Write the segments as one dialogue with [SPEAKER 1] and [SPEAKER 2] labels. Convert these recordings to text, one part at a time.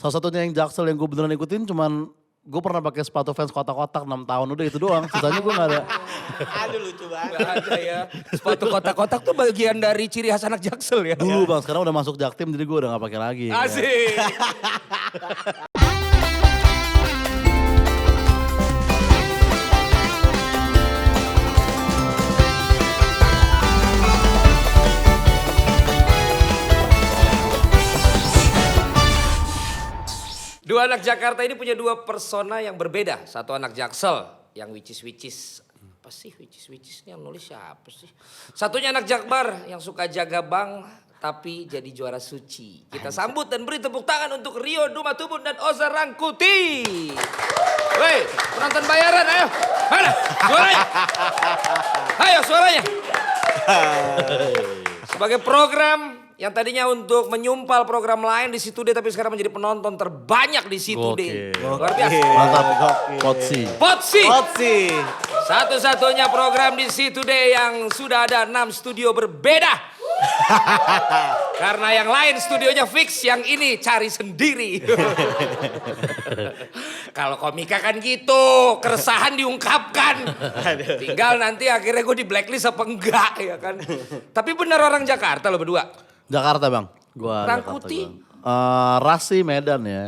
[SPEAKER 1] Salah satunya yang Jaksel yang gue beneran ikutin cuman gue pernah pakai sepatu Vans kotak-kotak 6 tahun udah itu doang. Sisanya gue gak ada.
[SPEAKER 2] Aduh lucu banget.
[SPEAKER 3] Gak ada ya. Sepatu kotak-kotak tuh bagian dari ciri khas anak Jaksel ya.
[SPEAKER 1] Dulu bang, sekarang udah masuk Jaktim jadi gue udah gak pakai lagi.
[SPEAKER 3] Asik. Dua anak Jakarta ini punya dua persona yang berbeda. Satu anak Jaksel yang which is. Apa sih which is ini yang nulis siapa sih? Satunya anak Jakbar yang suka jaga bank tapi jadi juara suci. Kita sambut dan beri tepuk tangan untuk Rio Dumatubun dan Oza Rangkuti. Woi, penonton bayaran ayo. Mana suaranya? Ayo suaranya. Sebagai program yang tadinya untuk menyumpal program lain di situ deh, tapi sekarang menjadi penonton terbanyak di situ deh. Luar biasa.
[SPEAKER 1] Mantap, Potsi.
[SPEAKER 3] Satu-satunya program di situ deh yang sudah ada 6 studio berbeda. Karena yang lain studionya fix, yang ini cari sendiri. Kalau komika kan gitu, keresahan diungkapkan. Tinggal nanti akhirnya gue di blacklist apa enggak ya kan. Tapi benar orang Jakarta lo berdua.
[SPEAKER 1] Jakarta bang. Gua
[SPEAKER 3] Rangkuti?
[SPEAKER 1] Rasi Medan ya.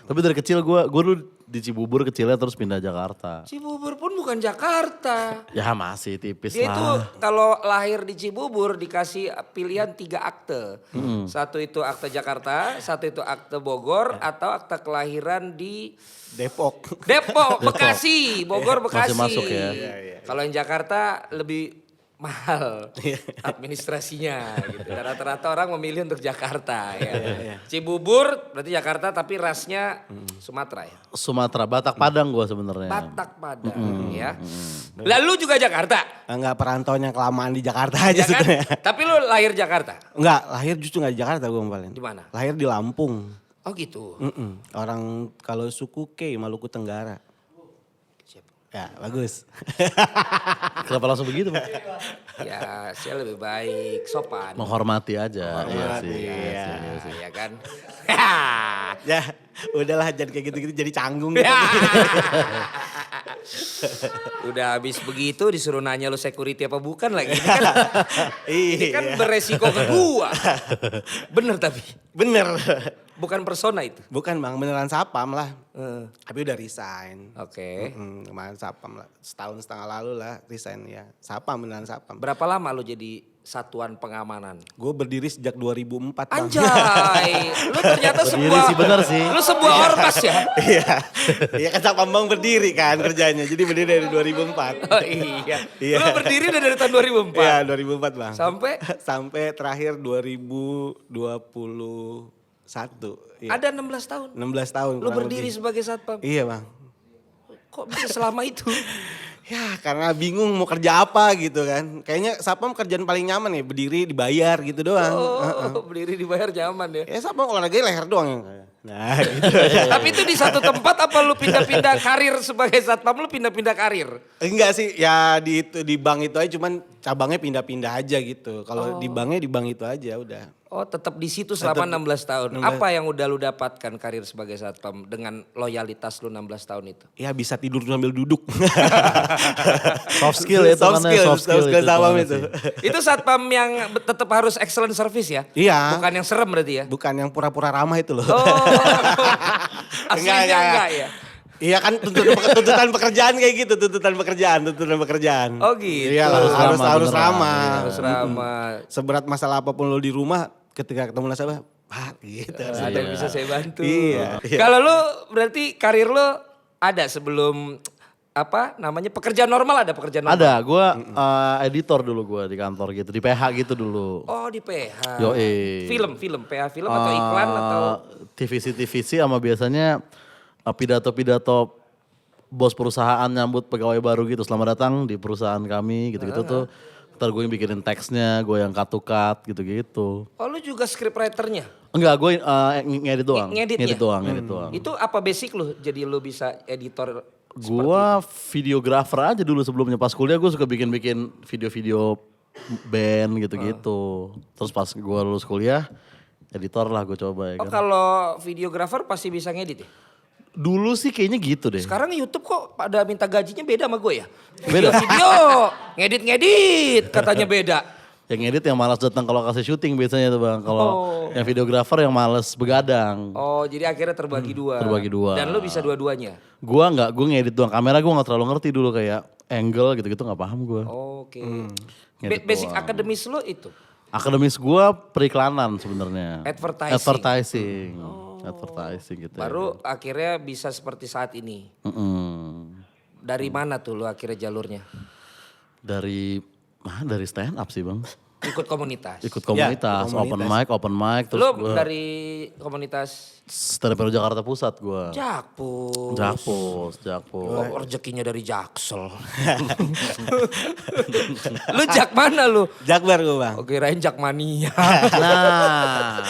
[SPEAKER 1] Tapi dari kecil gue dulu di Cibubur kecilnya terus pindah Jakarta.
[SPEAKER 3] Cibubur pun bukan Jakarta.
[SPEAKER 1] Ya masih tipis
[SPEAKER 3] Dia
[SPEAKER 1] lah.
[SPEAKER 3] itu kalau lahir di Cibubur dikasih pilihan 3 akte. Satu itu akte Jakarta, satu itu akte Bogor, atau akte kelahiran di
[SPEAKER 2] Depok.
[SPEAKER 3] Bekasi, Bogor, Bekasi.
[SPEAKER 1] Masih masuk ya.
[SPEAKER 3] Kalau yang Jakarta lebih mahal administrasinya gitu. Rata-rata orang memilih untuk Jakarta ya. Cibubur berarti Jakarta tapi rasnya Sumatera ya.
[SPEAKER 1] Sumatera, Batak Padang gue sebenarnya.
[SPEAKER 3] Batak Padang ya. Lalu juga Jakarta.
[SPEAKER 2] Enggak, perantauan yang kelamaan di Jakarta aja
[SPEAKER 3] Ya kan?
[SPEAKER 2] sebenarnya.
[SPEAKER 3] Tapi lu lahir Jakarta?
[SPEAKER 2] Enggak, lahir justru enggak di Jakarta gue Valen.
[SPEAKER 3] Di mana?
[SPEAKER 2] Lahir di Lampung.
[SPEAKER 3] Oh gitu.
[SPEAKER 2] Orang kalau suku K, Maluku Tenggara. Ya bagus.
[SPEAKER 1] Kenapa langsung begitu bang?
[SPEAKER 3] Ya saya lebih baik sopan.
[SPEAKER 1] Menghormati aja.
[SPEAKER 2] Menghormati,
[SPEAKER 1] Iya
[SPEAKER 2] iya.
[SPEAKER 1] sih.
[SPEAKER 3] Ya kan?
[SPEAKER 2] Ya udahlah jangan kayak gitu-gitu jadi canggung.
[SPEAKER 3] Udah habis begitu disuruh nanya lu security apa bukan lagi. Ini kan
[SPEAKER 2] Iya.
[SPEAKER 3] beresiko kedua. Bener tapi.
[SPEAKER 2] Bener.
[SPEAKER 3] Bukan persona itu.
[SPEAKER 2] Bukan bang, beneran sapam lah. Tapi udah resign.
[SPEAKER 3] Oke.
[SPEAKER 2] Kemarin sapam lah, setahun setengah lalu lah resign ya. Sapam, beneran sapam.
[SPEAKER 3] Berapa lama lu jadi satuan pengamanan?
[SPEAKER 2] Gue berdiri sejak 2004 bang.
[SPEAKER 3] Anjay, lu ternyata
[SPEAKER 1] Berdiri
[SPEAKER 3] sebuah
[SPEAKER 1] sih, bener sih.
[SPEAKER 3] Lu sebuah ormas ya?
[SPEAKER 2] Iya, iya kan sapam bang berdiri kan kerjanya. Jadi berdiri dari 2004.
[SPEAKER 3] Oh iya.
[SPEAKER 2] Iya.
[SPEAKER 3] Lu berdiri udah dari tahun 2004.
[SPEAKER 2] Iya 2004 bang.
[SPEAKER 3] Sampai?
[SPEAKER 2] Sampai terakhir 2021. Iya.
[SPEAKER 3] Ada 16 tahun.
[SPEAKER 2] 16 tahun.
[SPEAKER 3] Lu
[SPEAKER 2] kurang
[SPEAKER 3] berdiri
[SPEAKER 2] lebih.
[SPEAKER 3] sebagai satpam.
[SPEAKER 2] Iya bang.
[SPEAKER 3] Kok bisa selama itu?
[SPEAKER 2] Ya karena bingung mau kerja apa gitu kan. Kayaknya sapam kerjaan paling nyaman ya, berdiri dibayar gitu doang.
[SPEAKER 3] Oh, berdiri dibayar nyaman ya.
[SPEAKER 2] Ya sapam olahraganya leher doang yang. Nah gitu.
[SPEAKER 3] Tapi itu di satu tempat apa lu pindah-pindah karir sebagai satpam, lu pindah-pindah karir?
[SPEAKER 2] Enggak sih, ya di bank itu aja cuman cabangnya pindah-pindah aja gitu. Kalau di banknya di bank itu aja udah.
[SPEAKER 3] Oh tetap di situ selama 16 tahun. Apa yang udah lu dapatkan karir sebagai satpam dengan loyalitas lu 16 tahun itu?
[SPEAKER 2] Ya bisa tidur sambil duduk.
[SPEAKER 1] Soft skill ya,
[SPEAKER 2] soft skill sapam itu.
[SPEAKER 3] Itu satpam yang tetap harus excellent service ya?
[SPEAKER 2] Iya.
[SPEAKER 3] Bukan yang serem berarti ya?
[SPEAKER 2] Bukan yang pura-pura ramah itu loh.
[SPEAKER 3] Oh, aslinya enggak ya?
[SPEAKER 2] Iya kan tuntutan pekerjaan kayak gitu, tuntutan pekerjaan.
[SPEAKER 3] Oh gitu.
[SPEAKER 2] Iya
[SPEAKER 1] Harus
[SPEAKER 2] harus
[SPEAKER 1] ramah,
[SPEAKER 2] harus
[SPEAKER 1] beneran.
[SPEAKER 2] ramah.
[SPEAKER 3] Harus ramah.
[SPEAKER 2] Seberat masalah apapun lo di rumah, ketika ketemu nasabah, Pak gitu.
[SPEAKER 3] Ada yang bisa saya bantu.
[SPEAKER 2] Iya.
[SPEAKER 3] Kalau lu berarti karir lu ada sebelum apa namanya pekerjaan normal, ada pekerjaan normal?
[SPEAKER 1] Ada, gue editor dulu gue di kantor gitu, di PH gitu dulu.
[SPEAKER 3] Oh di PH.
[SPEAKER 1] Yoi.
[SPEAKER 3] Film, PH film atau iklan atau?
[SPEAKER 1] TVC sama biasanya pidato-pidato bos perusahaan nyambut pegawai baru gitu. Selamat datang di perusahaan kami gitu-gitu tuh. Ntar gue yang bikinin teksnya, gue yang cut gitu.
[SPEAKER 3] Oh lu juga scriptwriternya?
[SPEAKER 1] Enggak, gue ngedit doang.
[SPEAKER 3] Ngeditnya?
[SPEAKER 1] Ngedit doang.
[SPEAKER 3] Itu apa basic lu jadi lu bisa editor?
[SPEAKER 1] Gua videografer aja dulu sebelumnya pas kuliah gue suka bikin video-video band gitu-gitu. Terus pas gue lulus kuliah editor lah gue coba ya
[SPEAKER 3] Oh
[SPEAKER 1] kan.
[SPEAKER 3] kalau videografer pasti bisa ngedit ya?
[SPEAKER 1] Dulu sih kayaknya gitu deh.
[SPEAKER 3] Sekarang YouTube kok pada minta gajinya beda sama gue ya?
[SPEAKER 1] Beda.
[SPEAKER 3] Video, ngedit katanya beda.
[SPEAKER 1] Yang edit yang malas datang ke lokasi syuting biasanya tuh Bang. Kalau yang videografer yang malas begadang.
[SPEAKER 3] Oh jadi akhirnya terbagi dua.
[SPEAKER 1] terbagi dua.
[SPEAKER 3] Dan lu bisa dua-duanya?
[SPEAKER 1] Gua nggak, gue ngedit doang. Kamera gue nggak terlalu ngerti dulu kayak angle gitu-gitu nggak paham gue.
[SPEAKER 3] Oke.
[SPEAKER 1] Ngedit
[SPEAKER 3] Basic
[SPEAKER 1] doang.
[SPEAKER 3] akademis lu itu?
[SPEAKER 1] Akademis gue periklanan sebenarnya.
[SPEAKER 3] Advertising.
[SPEAKER 1] Advertising. Advertising gitu.
[SPEAKER 3] Baru akhirnya bisa seperti saat ini. Dari mana tuh lu akhirnya jalurnya?
[SPEAKER 1] Dari stand up sih Bang.
[SPEAKER 3] Ikut komunitas?
[SPEAKER 1] Ikut komunitas, open mic terus
[SPEAKER 3] Lu
[SPEAKER 1] gue
[SPEAKER 3] dari komunitas
[SPEAKER 1] stand up Jakarta Pusat gue.
[SPEAKER 3] Jakpus.
[SPEAKER 1] Jakpus.
[SPEAKER 3] Oh, rezekinya dari Jaksel. Lu jak mana lu?
[SPEAKER 2] Jakbar gue bang.
[SPEAKER 3] Oh kirain Jakmania.
[SPEAKER 1] Nah,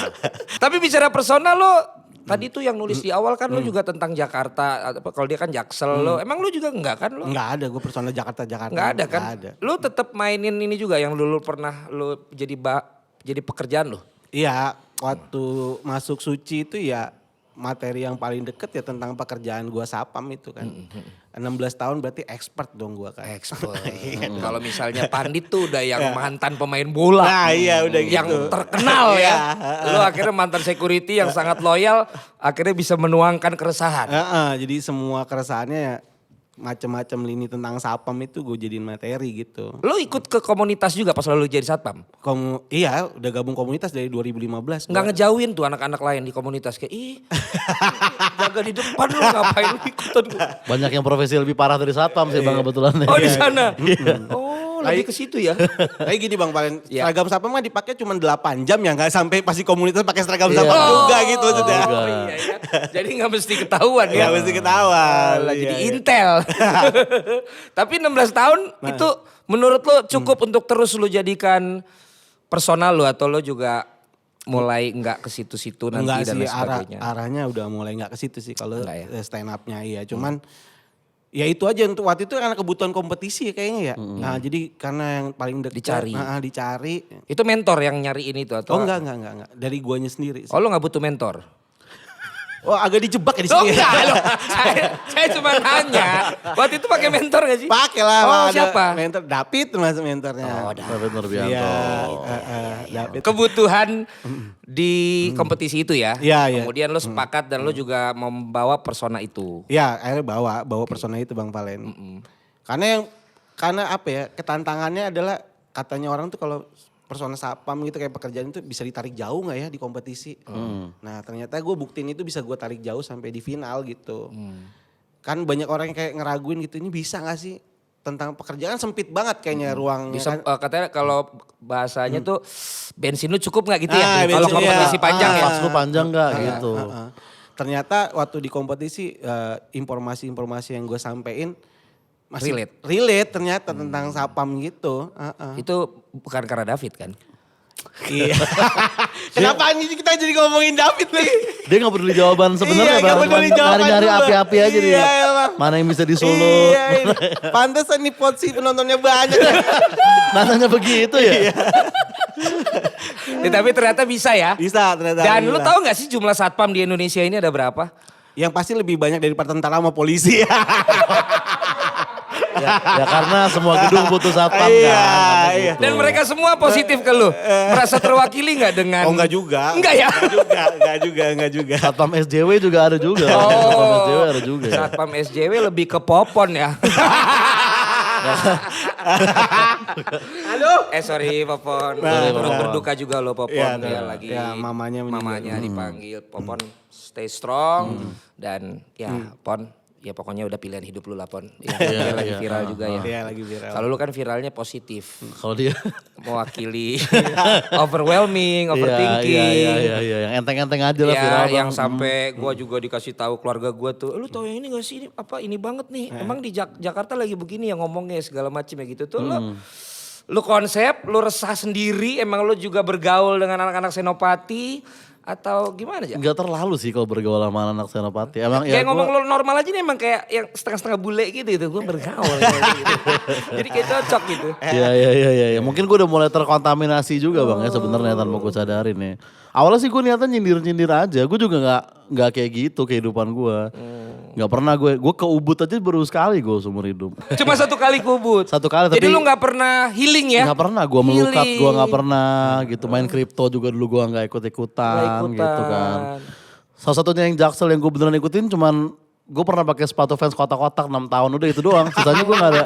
[SPEAKER 3] Tapi bicara personal lo, tadi tuh yang nulis di awal kan lo juga tentang Jakarta. Kalau dia kan Jaksel lo, emang lo juga enggak kan lo?
[SPEAKER 2] Enggak ada gue personal Jakarta.
[SPEAKER 3] Enggak ada kan?
[SPEAKER 2] Nggak ada.
[SPEAKER 3] Lo tetap mainin ini juga yang dulu pernah lo jadi pekerjaan lo?
[SPEAKER 2] Iya, waktu masuk Suci itu ya materi yang paling deket ya tentang pekerjaan gua sapam itu kan. 16 tahun berarti expert dong gua kan.
[SPEAKER 3] Expert. Kalau misalnya Pandit tuh udah yang mantan pemain bola.
[SPEAKER 2] Nah iya udah gitu.
[SPEAKER 3] Yang terkenal ya.
[SPEAKER 2] Iya,
[SPEAKER 3] Lo akhirnya mantan security yang sangat loyal akhirnya bisa menuangkan keresahan.
[SPEAKER 2] Jadi semua keresahannya ya macam-macam lini tentang sapam itu gue jadiin materi gitu.
[SPEAKER 3] Lo ikut ke komunitas juga pas lo jadi satpam?
[SPEAKER 2] Iya udah gabung komunitas dari 2015.
[SPEAKER 3] Nggak ngejauhin tuh anak-anak lain di komunitas kayak jaga di depan lu ngapain lu ikutan gua.
[SPEAKER 1] banyak yang profesi lebih parah dari satpam sih Bang kebetulan.
[SPEAKER 3] Oh di sana. Oh lebih ke situ ya.
[SPEAKER 2] Kayak gini bang, paling
[SPEAKER 3] Iya.
[SPEAKER 2] seragam sapam mah dipakai cuma 8 jam ya, nggak sampai pasti komunitas pakai seragam
[SPEAKER 1] Iya.
[SPEAKER 2] sapam juga gitu maksudnya.
[SPEAKER 3] Oh iya ya. Jadi nggak mesti ketahuan ya.
[SPEAKER 2] Nggak mesti ketahuan.
[SPEAKER 3] Alah,
[SPEAKER 2] Iya,
[SPEAKER 3] jadi
[SPEAKER 2] iya.
[SPEAKER 3] intel. Tapi 16 tahun itu menurut lo cukup untuk terus lo jadikan personal lo atau lo juga mulai nggak ke situ-situ nanti
[SPEAKER 2] Enggak
[SPEAKER 3] dan
[SPEAKER 2] sih,
[SPEAKER 3] lain sebagainya.
[SPEAKER 2] arahnya udah mulai nggak ke situ sih kalau
[SPEAKER 3] Enggak ya?
[SPEAKER 2] stand up-nya iya. Cuman ya itu aja untuk waktu itu karena kebutuhan kompetisi ya kayaknya ya. Nah jadi karena yang paling dekat
[SPEAKER 3] Dicari.
[SPEAKER 2] dicari.
[SPEAKER 3] Itu mentor yang nyariin itu atau?
[SPEAKER 2] Oh enggak. Dari guanya sendiri sih.
[SPEAKER 3] Oh lo nggak butuh mentor?
[SPEAKER 2] Oh agak dijebak ya di
[SPEAKER 3] Oh
[SPEAKER 2] sini.
[SPEAKER 3] enggak loh, saya cuma nanya. Waktu itu pakai mentor gak sih?
[SPEAKER 2] Pakai lah.
[SPEAKER 3] Oh
[SPEAKER 2] ada
[SPEAKER 3] siapa?
[SPEAKER 2] Mentor David termasuk mentornya.
[SPEAKER 3] Oh,
[SPEAKER 1] David Nurbianto.
[SPEAKER 2] Iya, David.
[SPEAKER 3] Kebutuhan di kompetisi itu ya.
[SPEAKER 2] Iya, iya.
[SPEAKER 3] Kemudian lo sepakat dan lo juga membawa persona itu.
[SPEAKER 2] Ya akhirnya bawa persona itu Bang Palen. Karena apa ya, ketantangannya adalah katanya orang tuh kalau persona sapam gitu kayak pekerjaan itu bisa ditarik jauh gak ya di kompetisi. Nah ternyata gue buktiin itu bisa gue tarik jauh sampai di final gitu. Kan banyak orang yang kayak ngeraguin gitu, ini bisa gak sih? Tentang pekerjaan sempit banget kayaknya ruangnya.
[SPEAKER 3] Bisa
[SPEAKER 2] kan.
[SPEAKER 3] katanya kalau bahasanya tuh bensin lu cukup nggak gitu
[SPEAKER 2] Ah,
[SPEAKER 3] ya? Kalau
[SPEAKER 2] bensin,
[SPEAKER 3] kompetisi
[SPEAKER 2] iya.
[SPEAKER 3] panjang ya.
[SPEAKER 1] Pas lu panjang gak gitu.
[SPEAKER 2] Ternyata waktu di kompetisi informasi-informasi yang gue sampein masih relate ternyata tentang sapam gitu.
[SPEAKER 3] Itu bukan karena David kan?
[SPEAKER 2] Iya. Kenapa ini kita jadi ngomongin David nih?
[SPEAKER 1] Dia gak peduli jawaban sebenarnya
[SPEAKER 2] Iya, nggak
[SPEAKER 1] Bang.
[SPEAKER 2] peduli
[SPEAKER 1] Cuma
[SPEAKER 2] jawaban
[SPEAKER 1] nyari-nyari
[SPEAKER 2] juga.
[SPEAKER 1] api-api aja dia.
[SPEAKER 2] Iya, Bang.
[SPEAKER 1] Mana yang bisa disulut.
[SPEAKER 2] Iya, ini. Pantesan nih Potsi penontonnya banyak.
[SPEAKER 1] Nanya begitu ya.
[SPEAKER 3] Tapi ternyata bisa ya.
[SPEAKER 2] Bisa ternyata.
[SPEAKER 3] Dan lu
[SPEAKER 2] Alhamdulillah.
[SPEAKER 3] tahu nggak sih jumlah satpam di Indonesia ini ada berapa?
[SPEAKER 2] Yang pasti lebih banyak daripada tentara sama polisi.
[SPEAKER 1] Ya karena semua gedung butuh satpam
[SPEAKER 2] Iya,
[SPEAKER 1] kan. Karena
[SPEAKER 2] iya.
[SPEAKER 1] gitu.
[SPEAKER 3] Dan mereka semua positif ke lu. Merasa terwakili nggak dengan?
[SPEAKER 2] Oh enggak juga.
[SPEAKER 3] Enggak ya?
[SPEAKER 2] Enggak juga.
[SPEAKER 1] Satpam SJW juga ada juga. Satpam SJW ada juga ya.
[SPEAKER 3] Satpam SJW lebih ke popon ya.
[SPEAKER 2] Aduh.
[SPEAKER 3] Sorry Popon.
[SPEAKER 1] Sorry,
[SPEAKER 3] Turut
[SPEAKER 1] Popon.
[SPEAKER 3] berduka juga lo Popon
[SPEAKER 2] Iya,
[SPEAKER 3] ya lagi.
[SPEAKER 2] ya, mamanya meninggal.
[SPEAKER 3] Mamanya dipanggil. Popon stay strong dan ya Pon ya pokoknya udah pilihan hidup lu lah Pon. Ya, dia lagi viral juga ya.
[SPEAKER 2] Iya lagi viral.
[SPEAKER 3] Kalau lu kan viralnya positif.
[SPEAKER 1] Kalau dia
[SPEAKER 3] Mewakili overwhelming, overthinking.
[SPEAKER 1] Iya, yang enteng-enteng aja lah viral.
[SPEAKER 3] Ya, yang
[SPEAKER 1] Bang.
[SPEAKER 3] sampai gua juga dikasih tahu keluarga gua tuh, lu tahu yang ini gak sih? Ini apa ini banget nih? Emang di Jakarta lagi begini ya ngomongnya segala macam ya gitu tuh. Lu konsep, lu resah sendiri, emang lu juga bergaul dengan anak-anak Senopati Atau gimana aja?
[SPEAKER 1] Enggak terlalu sih kalau bergaul sama anak Senopati. Emang
[SPEAKER 3] Kayak
[SPEAKER 1] ya
[SPEAKER 3] ngomong
[SPEAKER 1] gua,
[SPEAKER 3] lo normal aja nih emang kayak yang setengah-setengah bule gitu. Gue bergaul kayak gitu. Jadi kayak cocok gitu.
[SPEAKER 1] Iya. Mungkin gue udah mulai terkontaminasi juga bang ya sebenarnya tanpa gue sadarin nih. Awalnya sih gue niatnya nyindir-nyindir aja. Gue juga nggak kayak gitu kehidupan gue. Nggak pernah gue ke Ubud aja baru sekali gue seumur hidup.
[SPEAKER 3] Cuma satu kali kubut.
[SPEAKER 1] Satu kali
[SPEAKER 3] Jadi
[SPEAKER 1] tapi
[SPEAKER 3] lu gak pernah healing ya?
[SPEAKER 1] nggak pernah gue melukat,
[SPEAKER 3] Healing.
[SPEAKER 1] gue nggak pernah gitu main kripto juga dulu gue nggak ikut-ikutan
[SPEAKER 3] Nggak
[SPEAKER 1] gitu kan.
[SPEAKER 3] ikutan.
[SPEAKER 1] Salah satunya yang Jaksel yang gue beneran ikutin cuman gue pernah pakai sepatu Vans kotak-kotak 6 tahun udah itu doang. Sisanya gue nggak ada.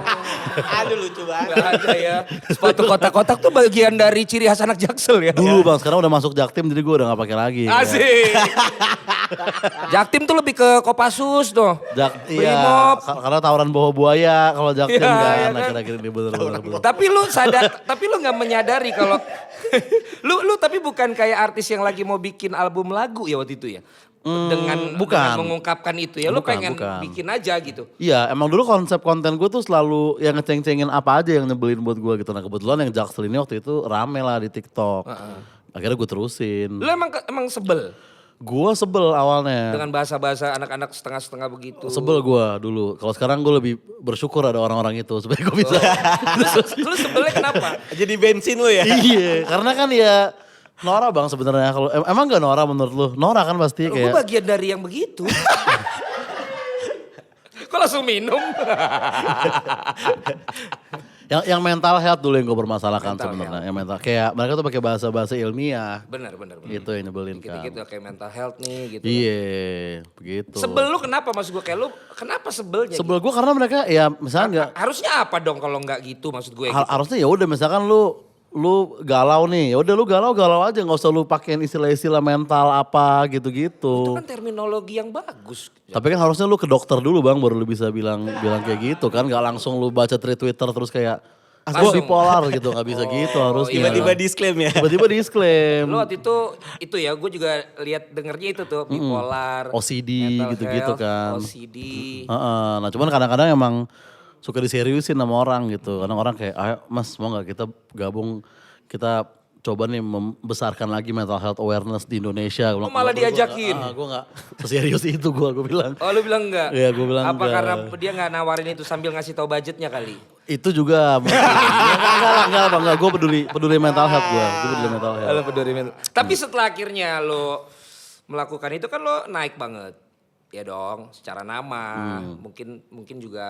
[SPEAKER 2] Aduh lucu banget.
[SPEAKER 3] Gak ada ya. Sepatu kotak-kotak tuh bagian dari ciri khas anak Jaksel ya?
[SPEAKER 1] Dulu bang, sekarang udah masuk Jaktim jadi gue udah gak pakai lagi.
[SPEAKER 3] Asik. Jaktim tuh lebih ke Kopassus tuh.
[SPEAKER 1] Iya,
[SPEAKER 3] Brimob.
[SPEAKER 1] karena tawuran bawa buaya kalau Jaktim
[SPEAKER 3] Iya,
[SPEAKER 1] kan.
[SPEAKER 3] iya kan?
[SPEAKER 1] Akhir-akhir ini bener.
[SPEAKER 3] Tapi lu sadar, tapi lu nggak menyadari kalau lu tapi bukan kayak artis yang lagi mau bikin album lagu ya waktu itu ya. Dengan
[SPEAKER 1] bukan.
[SPEAKER 3] mengungkapkan itu ya, lu
[SPEAKER 1] Bukan,
[SPEAKER 3] pengen
[SPEAKER 1] bukan.
[SPEAKER 3] bikin aja gitu.
[SPEAKER 1] Iya, emang dulu konsep konten gue tuh selalu yang ngeceng-cengin apa aja yang nyebelin buat gue gitu. Nah kebetulan yang Jaksel ini waktu itu rame lah di TikTok. Akhirnya gue terusin.
[SPEAKER 3] Lu emang sebel
[SPEAKER 1] Gue sebel awalnya.
[SPEAKER 3] dengan bahasa-bahasa anak-anak setengah-setengah begitu.
[SPEAKER 1] Sebel gue dulu. Kalau sekarang gue lebih bersyukur ada orang-orang itu supaya gue bisa.
[SPEAKER 3] Lu sebelnya kenapa?
[SPEAKER 2] Jadi bensin lu ya?
[SPEAKER 1] Iya, karena kan ya Nora bang sebenarnya kalau emang gak Nora menurut lu? Nora kan pasti
[SPEAKER 3] Gue
[SPEAKER 1] kayak
[SPEAKER 3] bagian dari yang begitu. Kok langsung minum?
[SPEAKER 1] yang mental health dulu yang gue permasalahkan
[SPEAKER 3] Mental
[SPEAKER 1] sebenarnya. Yang mental kayak mereka tuh pakai bahasa-bahasa ilmiah.
[SPEAKER 3] Benar.
[SPEAKER 1] Gitu yang nyebelin kan.
[SPEAKER 3] Dikit-dikit kayak mental health nih gitu.
[SPEAKER 1] Iya, begitu.
[SPEAKER 3] Sebel lu kenapa maksud gue kayak lu kenapa sebelnya?
[SPEAKER 1] Sebel gue karena mereka ya misalnya nggak
[SPEAKER 3] Harusnya apa dong kalau nggak gitu maksud gue?
[SPEAKER 1] harusnya ya udah misalkan lu galau nih, ya udah lu galau aja nggak usah lu pakein istilah-istilah mental apa
[SPEAKER 3] Itu
[SPEAKER 1] gitu-gitu.
[SPEAKER 3] kan terminologi yang bagus.
[SPEAKER 1] Tapi kan harusnya lu ke dokter dulu bang baru lu bisa bilang kayak gitu kan, nggak langsung lu baca Twitter terus kayak
[SPEAKER 3] Langsung.
[SPEAKER 1] gue bipolar gitu, nggak bisa gitu harusnya.
[SPEAKER 2] Tiba-tiba disclaim ya?
[SPEAKER 1] Tiba-tiba disclaim.
[SPEAKER 3] Lu waktu itu ya gue juga lihat dengernya itu tuh bipolar,
[SPEAKER 1] OCD
[SPEAKER 3] mental
[SPEAKER 1] gitu-gitu
[SPEAKER 3] health,
[SPEAKER 1] kan.
[SPEAKER 3] OCD.
[SPEAKER 1] Heeh, nah cuman kadang-kadang emang suka diseriusin sama orang gitu. Kadang orang kayak, ayo mas mau gak kita gabung, kita coba nih membesarkan lagi mental health awareness di Indonesia.
[SPEAKER 3] Oh, malah diajakin?
[SPEAKER 1] Gue gak seserius itu gue bilang.
[SPEAKER 3] Oh lu bilang enggak?
[SPEAKER 1] Iya, gua bilang
[SPEAKER 3] Apa
[SPEAKER 1] enggak.
[SPEAKER 3] karena dia nggak nawarin itu sambil ngasih tahu budgetnya kali?
[SPEAKER 1] Itu juga mungkin. enggak, gue peduli mental health gue peduli mental health.
[SPEAKER 3] Tapi setelah akhirnya lo melakukan itu kan lo naik banget. Ya dong, secara nama, mungkin juga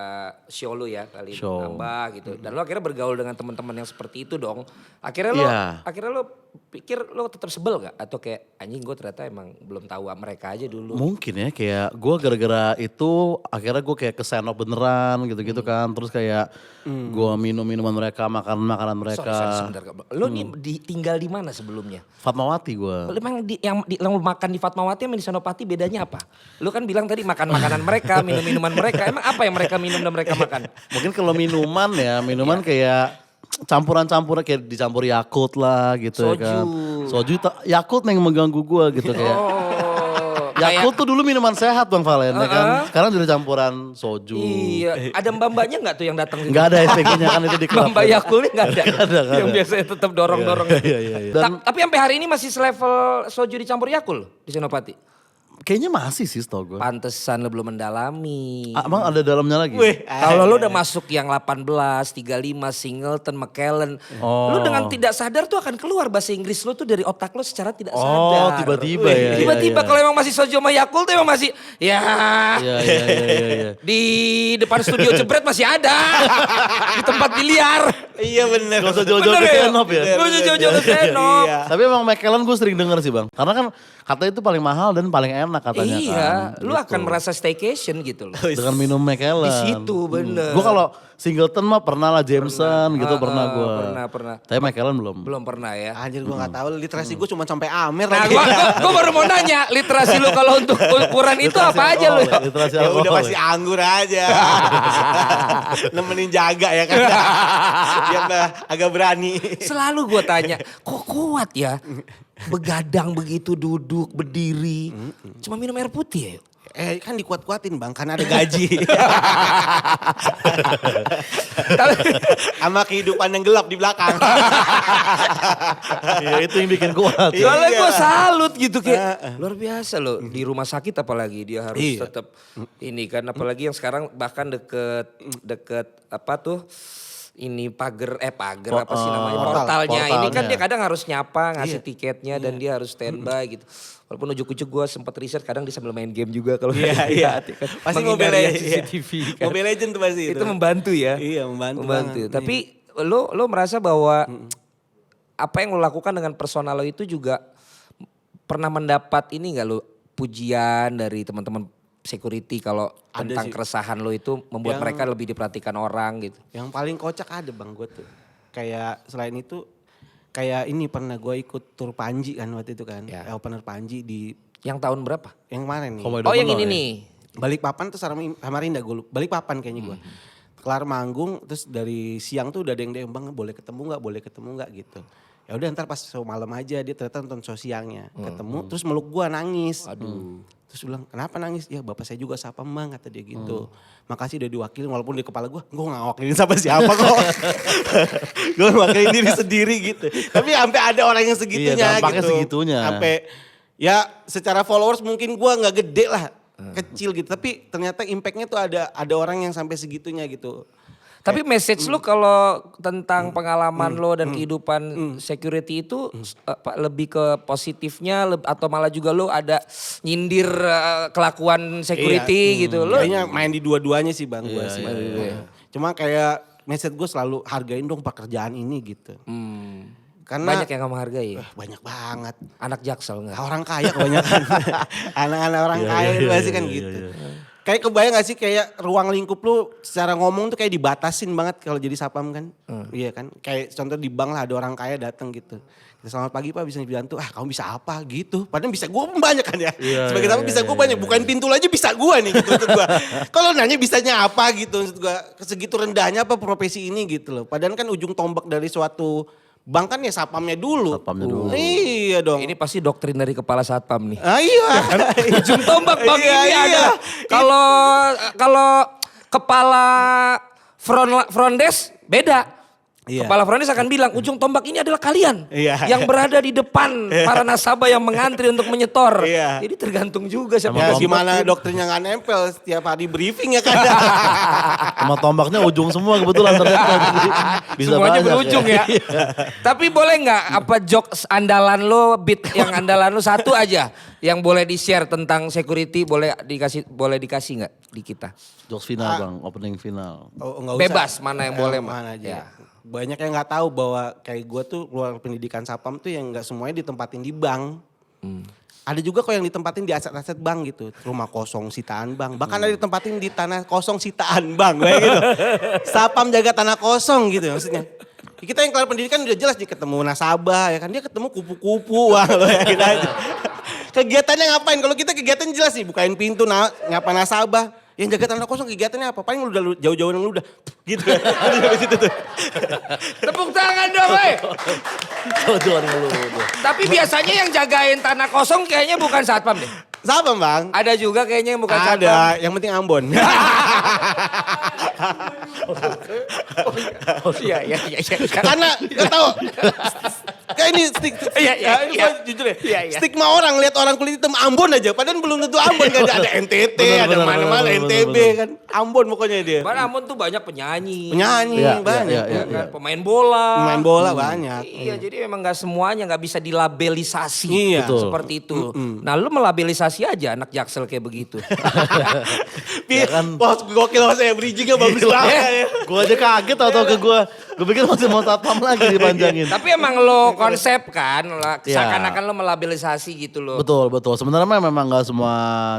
[SPEAKER 3] show lo ya kali
[SPEAKER 1] Show.
[SPEAKER 3] nambah gitu. Dan lo akhirnya bergaul dengan teman-teman yang seperti itu dong.
[SPEAKER 1] Iya.
[SPEAKER 3] Akhirnya lo pikir lo tetap sebel gak? Atau kayak anjing gue ternyata emang belum tahu mereka aja dulu.
[SPEAKER 1] Mungkin ya kayak gue gara-gara itu akhirnya gue kayak kesenop beneran gitu-gitu kan. Terus kayak gue minum minuman mereka, makan makanan mereka.
[SPEAKER 3] Sorry, sebentar. Lo nih tinggal di mana sebelumnya?
[SPEAKER 1] Fatmawati gue.
[SPEAKER 3] Lo emang yang lo makan di Fatmawati sama di Senopati bedanya apa? Lo kan bilang tadi makan makanan mereka, minum minuman mereka. Emang apa yang mereka minum dan mereka makan?
[SPEAKER 1] Mungkin kalau minuman ya, minuman kayak campuran-campuran kayak dicampur Yakult lah gitu ya kan. Soju Yakult yang mengganggu gue gitu kayak.
[SPEAKER 3] Oh,
[SPEAKER 1] Yakult tuh dulu minuman sehat Bang Valen ya kan. Sekarang jadi campuran soju.
[SPEAKER 3] iya, ada mbak-mbaknya nggak tuh yang datang?
[SPEAKER 1] Enggak ada SPG-nya kan itu di klub.
[SPEAKER 3] Mbak Yakulnya nggak ada.
[SPEAKER 1] Nggak ada.
[SPEAKER 3] Yang biasanya tetap dorong-dorong.
[SPEAKER 1] Iya. Dan
[SPEAKER 3] Tapi sampai hari ini masih selevel soju dicampur Yakul di Senopati?
[SPEAKER 1] kayaknya masih sih setahu gue.
[SPEAKER 3] Pantesan lo belum mendalami.
[SPEAKER 1] Emang ada dalamnya lagi?
[SPEAKER 3] Kalau lo udah masuk yang 18, 35, Singleton, McKellen. Lo dengan tidak sadar tuh akan keluar bahasa Inggris lo tuh dari otak lo secara tidak sadar.
[SPEAKER 1] Oh tiba-tiba ya.
[SPEAKER 3] Tiba-tiba
[SPEAKER 1] iya.
[SPEAKER 3] kalau emang masih soju sama Yakult tuh emang masih ya
[SPEAKER 1] Iya.
[SPEAKER 3] di depan studio jebret masih ada. Di tempat biliar.
[SPEAKER 2] Iya bener.
[SPEAKER 1] Gak usah jauh-jauh ke Senop ya.
[SPEAKER 3] Gak usah jauh-jauh ke Senop.
[SPEAKER 2] Iya.
[SPEAKER 1] Tapi emang McKellen gue sering denger sih Bang. Karena kan katanya itu paling mahal dan paling enak katanya
[SPEAKER 3] Iya,
[SPEAKER 1] kan.
[SPEAKER 3] lu
[SPEAKER 1] Gitu.
[SPEAKER 3] akan merasa staycation gitu loh.
[SPEAKER 1] Dengan minum McKellen.
[SPEAKER 3] Di situ bener.
[SPEAKER 1] Gue kalau Singleton mah pernah lah Jameson gitu pernah gue.
[SPEAKER 3] Pernah.
[SPEAKER 1] Tapi McKellen belum.
[SPEAKER 3] Belum pernah ya.
[SPEAKER 2] Anjir gue gak tahu literasi gue cuma sampai Amer
[SPEAKER 3] Nah,
[SPEAKER 2] lagi.
[SPEAKER 3] gua baru mau nanya, literasi lu kalau untuk ukuran itu apa aja lu?
[SPEAKER 1] Literasi
[SPEAKER 2] Ya udah
[SPEAKER 1] alkohol
[SPEAKER 2] pasti anggur aja. Nemenin jaga ya kan. Biar agak berani.
[SPEAKER 3] Selalu gua tanya, kok kuat ya? Begadang begitu duduk, berdiri. Cuma minum air putih ya?
[SPEAKER 2] Kan dikuat-kuatin bang, karena ada gaji. Sama kehidupan yang gelap di belakang.
[SPEAKER 1] Iya itu yang bikin kuat.
[SPEAKER 3] Soalnya gue salut gitu kayak luar biasa loh di rumah sakit apalagi dia harus
[SPEAKER 2] Iya.
[SPEAKER 3] tetap ini kan apalagi yang sekarang bahkan deket apa tuh ini pagar apa sih namanya portalnya. Ini kan
[SPEAKER 1] portalnya.
[SPEAKER 3] dia kadang harus nyapa ngasih tiketnya dan dia harus standby gitu. Walaupun ujuk-ujuk gue sempat riset kadang dia sambil main game juga kalau
[SPEAKER 2] Iya.
[SPEAKER 3] kan.
[SPEAKER 2] Pasti
[SPEAKER 3] Menghindari
[SPEAKER 2] Mobile Legends.
[SPEAKER 3] CCTV kan.
[SPEAKER 2] Mobile Legends tuh pasti
[SPEAKER 3] Itu membantu ya.
[SPEAKER 2] Iya membantu banget.
[SPEAKER 3] Tapi lo merasa bahwa apa yang lo lakukan dengan personal lo itu juga pernah mendapat ini gak lo pujian dari teman-teman security kalau
[SPEAKER 2] Ada
[SPEAKER 3] tentang
[SPEAKER 2] sih.
[SPEAKER 3] keresahan lo itu membuat
[SPEAKER 2] Yang-
[SPEAKER 3] mereka lebih diperhatikan orang gitu.
[SPEAKER 2] Yang paling kocak ada bang gue tuh. Kayak selain itu, kayak ini pernah gue ikut tur Panji kan waktu itu kan.
[SPEAKER 3] Ya.
[SPEAKER 2] Opener Panji di
[SPEAKER 3] Yang tahun berapa?
[SPEAKER 2] yang kemarin nih.
[SPEAKER 1] Komodo
[SPEAKER 3] Oh yang
[SPEAKER 1] Menor
[SPEAKER 3] ini
[SPEAKER 1] ya?
[SPEAKER 3] nih.
[SPEAKER 2] Balikpapan tuh sama Rinda gue Balikpapan kayaknya gue. Kelar manggung terus dari siang tuh udah ada yang DM bang boleh ketemu gak gitu. Ya udah ntar pas show malam aja dia ternyata nonton show siangnya. Ketemu terus meluk gue nangis. Aduh. Terus bilang kenapa nangis? Ya bapak saya juga sapam bang kata dia gitu. Makasih udah diwakilin walaupun di kepala gue gak wakilin siapa kok. Gue wakilin diri sendiri gitu. Tapi sampai ada orang yang segitunya
[SPEAKER 1] Iya, dampaknya
[SPEAKER 2] gitu.
[SPEAKER 1] segitunya.
[SPEAKER 2] Sampai ya secara followers mungkin gue gak gede lah. Kecil gitu. Tapi ternyata impactnya tuh ada orang yang sampai segitunya gitu.
[SPEAKER 3] Tapi message lo kalau tentang pengalaman lo dan kehidupan security itu apa, lebih ke positifnya atau malah juga lo ada nyindir kelakuan security gitu. Lo
[SPEAKER 2] Kayaknya main di dua-duanya sih bang gue sih. Cuma kayak message gue selalu hargain dong pekerjaan ini gitu. Karena
[SPEAKER 3] banyak yang kamu hargai ya?
[SPEAKER 2] banyak banget.
[SPEAKER 3] Anak Jaksel enggak?
[SPEAKER 2] Orang kaya kebanyakan. Anak-anak orang kaya itu pasti kan gitu. Kayak kebayang gak sih kayak ruang lingkup lu secara ngomong tuh kayak dibatasin banget kalau jadi sapam kan. Iya kan. Kayak contoh di bank lah ada orang kaya datang gitu. Selamat pagi pak bisa dibantu. Kamu bisa apa gitu. Padahal bisa gue banyak kan ya. Sebagai sapam bisa gue banyak. Bukain pintu aja bisa gue nih gitu maksud gue. Kalau nanya bisanya apa gitu maksud gue. Segitu rendahnya apa profesi ini gitu loh. Padahal kan ujung tombak dari suatu bank kan ya sapamnya dulu.
[SPEAKER 1] Sapamnya dulu.
[SPEAKER 2] Iya dong.
[SPEAKER 3] Ini pasti doktrin dari kepala satpam nih.
[SPEAKER 2] Iya.
[SPEAKER 3] Ujung tombak bang
[SPEAKER 2] Iya,
[SPEAKER 3] ini
[SPEAKER 2] iya.
[SPEAKER 3] ada. Kalau kepala front desk beda.
[SPEAKER 2] Iya.
[SPEAKER 3] Kepala front desk akan bilang ujung tombak ini adalah kalian
[SPEAKER 2] Iya.
[SPEAKER 3] yang berada di depan para nasabah yang mengantri untuk menyetor.
[SPEAKER 2] Iya.
[SPEAKER 3] Jadi tergantung juga siapa
[SPEAKER 2] Ya
[SPEAKER 3] yang
[SPEAKER 2] gimana
[SPEAKER 3] doktrin.
[SPEAKER 2] dokternya gak nempel setiap hari briefing ya kan.
[SPEAKER 1] Sama tombaknya ujung semua kebetulan ternyata. Jadi bisa
[SPEAKER 3] Semuanya
[SPEAKER 1] banyak
[SPEAKER 3] berujung ya. Tapi boleh nggak apa jokes andalan lo, beat yang andalan lo satu aja yang boleh di-share tentang security boleh dikasih nggak di kita?
[SPEAKER 1] Jokes final bang, opening final.
[SPEAKER 2] Oh, nggak usah.
[SPEAKER 3] Bebas mana yang boleh mah.
[SPEAKER 2] Mana aja.
[SPEAKER 3] Ya.
[SPEAKER 2] Banyak yang nggak tahu bahwa kayak gue tuh keluar pendidikan sapam tuh yang nggak semuanya ditempatin di bank. Ada juga kok yang ditempatin di aset-aset bank gitu. Rumah kosong sitaan bank. Bahkan ada ditempatin di tanah kosong sitaan bank. Kayak gitu. Sapam jaga tanah kosong gitu maksudnya. Kita yang keluar pendidikan udah jelas nih ketemu nasabah ya kan. Dia ketemu kupu-kupu. Wah lo ya kita aja. Kegiatannya ngapain? Kalau kita kegiatan jelas nih. Bukain pintu nyapa nasabah. Yang jaga tanah kosong kegiatannya apa? Paling lu udah jauh-jauh yang lu udah gitu. Udah sampai situ tuh.
[SPEAKER 3] Tepuk tangan dong weh.
[SPEAKER 1] Jauh-jauhan dulu.
[SPEAKER 3] Tapi biasanya yang jagain tanah kosong kayaknya bukan satpam deh.
[SPEAKER 2] Siapa bang?
[SPEAKER 3] Ada juga kayaknya yang bukan satpam.
[SPEAKER 2] Ada, yang penting Ambon.
[SPEAKER 3] Iya iya iya.
[SPEAKER 2] Karena gak tahu. Kayak ini
[SPEAKER 3] Iya, iya,
[SPEAKER 2] ini
[SPEAKER 3] iya.
[SPEAKER 2] gua jujur ya.
[SPEAKER 3] Iya, iya.
[SPEAKER 2] Stigma orang lihat orang kulit hitam Ambon aja. Padahal belum tentu Ambon kan ada NTT, ada
[SPEAKER 1] Bener,
[SPEAKER 2] mana-mana
[SPEAKER 1] bener,
[SPEAKER 2] NTB
[SPEAKER 1] bener.
[SPEAKER 2] kan. Ambon pokoknya dia.
[SPEAKER 3] Mana Ambon tuh banyak penyanyi.
[SPEAKER 2] Penyanyi
[SPEAKER 1] Iya,
[SPEAKER 2] banyak.
[SPEAKER 1] iya, iya,
[SPEAKER 3] kan? Pemain bola.
[SPEAKER 2] Main bola banyak.
[SPEAKER 3] Iya, jadi memang nggak semuanya nggak bisa dilabelisasi
[SPEAKER 2] Iya.
[SPEAKER 1] Betul.
[SPEAKER 3] seperti itu. Nah, lu melabelisasi aja anak Jaksel kayak begitu.
[SPEAKER 2] Ya kan. Wah gokil saya bridgingnya bagus banget ya.
[SPEAKER 1] Gue aja kaget tau ke gue. Gue pikir masih mau satpam lagi dipanjangin.
[SPEAKER 3] Tapi emang lo konsep kan,
[SPEAKER 1] Iya.
[SPEAKER 3] seakan-akan lo melabelisasi gitu loh.
[SPEAKER 1] Betul, betul. Sebenarnya memang gak semua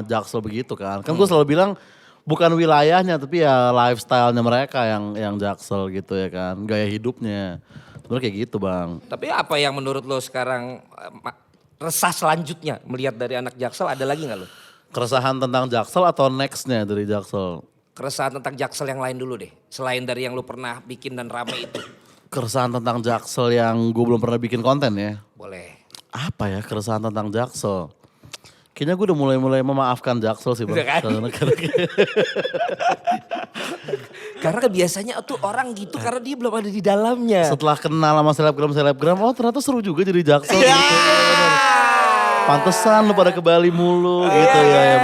[SPEAKER 1] Jaksel begitu kan. Kan gue selalu bilang bukan wilayahnya tapi ya lifestyle-nya mereka yang Jaksel gitu ya kan. Gaya hidupnya. Sebenarnya kayak gitu bang.
[SPEAKER 3] Tapi apa yang menurut lo sekarang resah selanjutnya melihat dari anak Jaksel ada lagi nggak lo?
[SPEAKER 1] Keresahan tentang Jaksel atau nextnya dari Jaksel?
[SPEAKER 3] Keresahan tentang Jaksel yang lain dulu deh. Selain dari yang lo pernah bikin dan rame itu.
[SPEAKER 1] Keresahan tentang Jaksel yang gue belum pernah bikin konten ya.
[SPEAKER 3] Boleh.
[SPEAKER 1] Apa ya keresahan tentang Jaksel? Kayaknya gue udah mulai memaafkan Jaksel sih bang.
[SPEAKER 3] Udah kan?
[SPEAKER 1] Karena-
[SPEAKER 3] Karena kan biasanya tuh orang gitu karena dia belum ada di dalamnya.
[SPEAKER 1] Setelah kenal sama selebgram, oh ternyata seru juga jadi Jaksel gitu. Pantesan lu pada ke Bali mulu gitu ya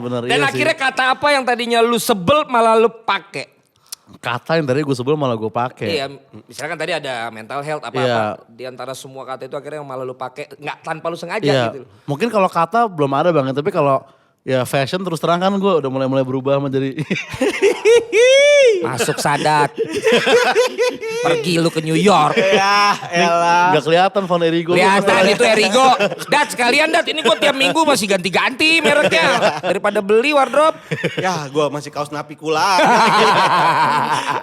[SPEAKER 1] benar.
[SPEAKER 3] Dan
[SPEAKER 1] Iya
[SPEAKER 3] akhirnya
[SPEAKER 1] sih.
[SPEAKER 3] kata apa yang tadinya lu sebel malah lu pakai.
[SPEAKER 1] Kata yang tadi gue sebelum malah gue pakai.
[SPEAKER 3] Iya, misalkan tadi ada mental health apa-apa.
[SPEAKER 1] Iya.
[SPEAKER 3] Di antara semua kata itu akhirnya yang malah lu pakai nggak tanpa lu sengaja
[SPEAKER 1] Iya.
[SPEAKER 3] gitu.
[SPEAKER 1] Mungkin kalau kata belum ada bang, tapi kalau ya fashion terus terang kan gue udah mulai berubah menjadi
[SPEAKER 3] Masuk Sadat. Pergi lu ke New York.
[SPEAKER 2] Ya elah.
[SPEAKER 1] nggak kelihatan Von Erigo.
[SPEAKER 3] Kelihatan itu Erigo. Dat sekalian Dat, ini gue tiap minggu masih ganti-ganti mereknya. Daripada beli wardrobe.
[SPEAKER 2] Ya gue masih kaos napikula.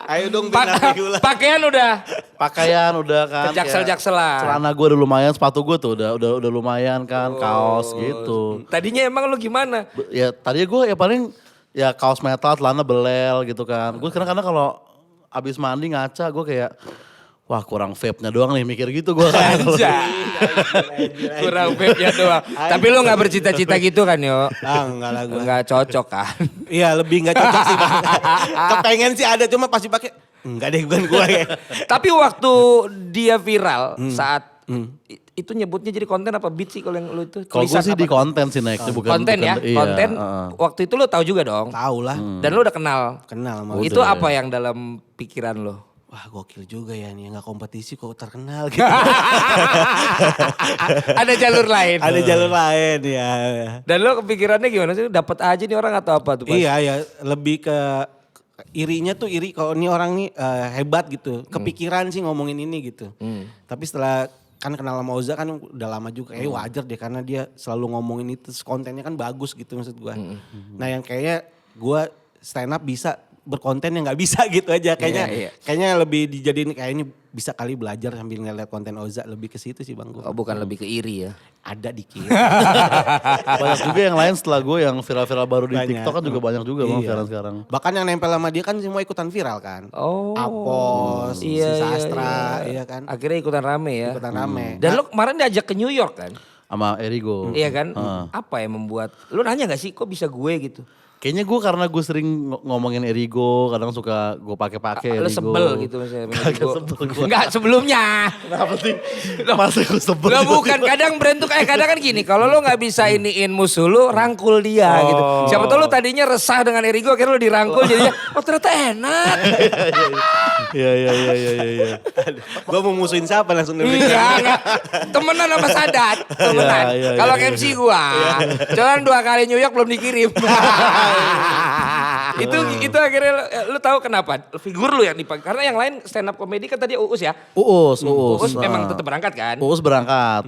[SPEAKER 2] Ayo dong beli napikula.
[SPEAKER 3] Pakaian udah.
[SPEAKER 1] Pakaian udah kan.
[SPEAKER 3] Kejaksel-jakselan.
[SPEAKER 1] Celana gue udah lumayan, sepatu gue tuh udah lumayan kan, kaos gitu.
[SPEAKER 3] Tadinya emang lu gimana?
[SPEAKER 1] Ya tadinya gue ya paling ya kaos metal, celana belel gitu kan. Gue kadang-kadang kalau abis mandi ngaca gue kayak wah kurang vape-nya doang nih mikir gitu gue kan.
[SPEAKER 3] Kurang vape-nya doang. Tapi lu gak bercita-cita gitu kan yo?
[SPEAKER 2] Enggak lah gue.
[SPEAKER 3] Gak cocok kan?
[SPEAKER 2] Iya lebih gak cocok sih bang. Kepengen sih ada cuma pasti pakai. Enggak deh bukan gue ya.
[SPEAKER 3] Tapi waktu dia viral saat itu nyebutnya jadi konten apa beat sih kalau yang lu itu?
[SPEAKER 1] Kalau gue
[SPEAKER 3] Tulisan
[SPEAKER 1] sih
[SPEAKER 3] apa?
[SPEAKER 1] di konten sih naiknya bukan.
[SPEAKER 3] Konten ya,
[SPEAKER 1] iya,
[SPEAKER 3] konten.
[SPEAKER 1] heeh.
[SPEAKER 3] Waktu itu lu tahu juga dong.
[SPEAKER 2] Tahu lah.
[SPEAKER 3] Dan lu udah kenal.
[SPEAKER 2] Kenal sama.
[SPEAKER 3] Itu apa yang dalam pikiran lo?
[SPEAKER 2] Wah gokil juga ya nih nggak kompetisi kok terkenal gitu.
[SPEAKER 3] Ada jalur lain.
[SPEAKER 2] Ada jalur lain ya.
[SPEAKER 3] Dan lo kepikirannya gimana sih? Dapat aja nih orang atau apa tuh pas?
[SPEAKER 2] Iya ya lebih ke irinya tuh iri kalau ini orang nih hebat gitu. Kepikiran sih ngomongin ini gitu. Tapi setelah kan kenal sama Oza kan udah lama juga. Kayaknya wajar deh karena dia selalu ngomongin itu. Kontennya kan bagus gitu maksud gua. Nah yang kayaknya gua stand up bisa berkonten yang nggak bisa gitu aja. Kayaknya
[SPEAKER 3] Iya.
[SPEAKER 2] kayaknya lebih dijadiin kayaknya bisa kali belajar sambil ngeliat konten Oza. Lebih ke situ sih bang gua.
[SPEAKER 3] Oh, bukan lebih ke iri ya?
[SPEAKER 2] Ada dikit.
[SPEAKER 1] Banyak juga yang lain setelah gue yang viral-viral baru di
[SPEAKER 2] Banyak.
[SPEAKER 1] TikTok kan juga banyak juga bang
[SPEAKER 2] Iya.
[SPEAKER 1] sekarang.
[SPEAKER 2] Bahkan yang nempel sama dia kan semua ikutan viral kan.
[SPEAKER 3] Oh.
[SPEAKER 2] Apos, si Sastra, iya kan.
[SPEAKER 3] Akhirnya ikutan rame ya?
[SPEAKER 2] Ikutan rame.
[SPEAKER 3] Dan lo kemarin diajak ke New York kan?
[SPEAKER 1] Sama Erigo.
[SPEAKER 3] Iya kan? Apa yang membuat, lo nanya gak sih kok bisa gue gitu?
[SPEAKER 1] Kayaknya gue karena gue sering ngomongin Erigo, kadang suka gue pakai
[SPEAKER 3] Lo
[SPEAKER 1] Erigo.
[SPEAKER 3] sebel gitu misalnya.
[SPEAKER 1] Kagak sebel gue.
[SPEAKER 3] Enggak sebelumnya.
[SPEAKER 1] Kenapa sih? Masa gue sebel?
[SPEAKER 3] Lo bukan, kadang brand tuh kadang kan gini, kalau lo gak bisa iniin musuh lo, rangkul dia gitu. Siapa tau lo tadinya resah dengan Erigo, akhirnya lo dirangkul jadinya, oh ternyata enak.
[SPEAKER 1] Iya.
[SPEAKER 2] Gue mau musuhin siapa langsung
[SPEAKER 3] Enggak. Temenan sama Sadat. Temenan.
[SPEAKER 1] Iya,
[SPEAKER 3] Kalau
[SPEAKER 1] iya.
[SPEAKER 3] MC gua. Cuman 2 kali New York belum dikirim. itu akhirnya lu tahu kenapa? Figur lu yang dipakai. Karena yang lain stand up comedy kan tadi Uus ya.
[SPEAKER 1] Uus.
[SPEAKER 3] Uus memang tetap berangkat kan.
[SPEAKER 1] Uus berangkat.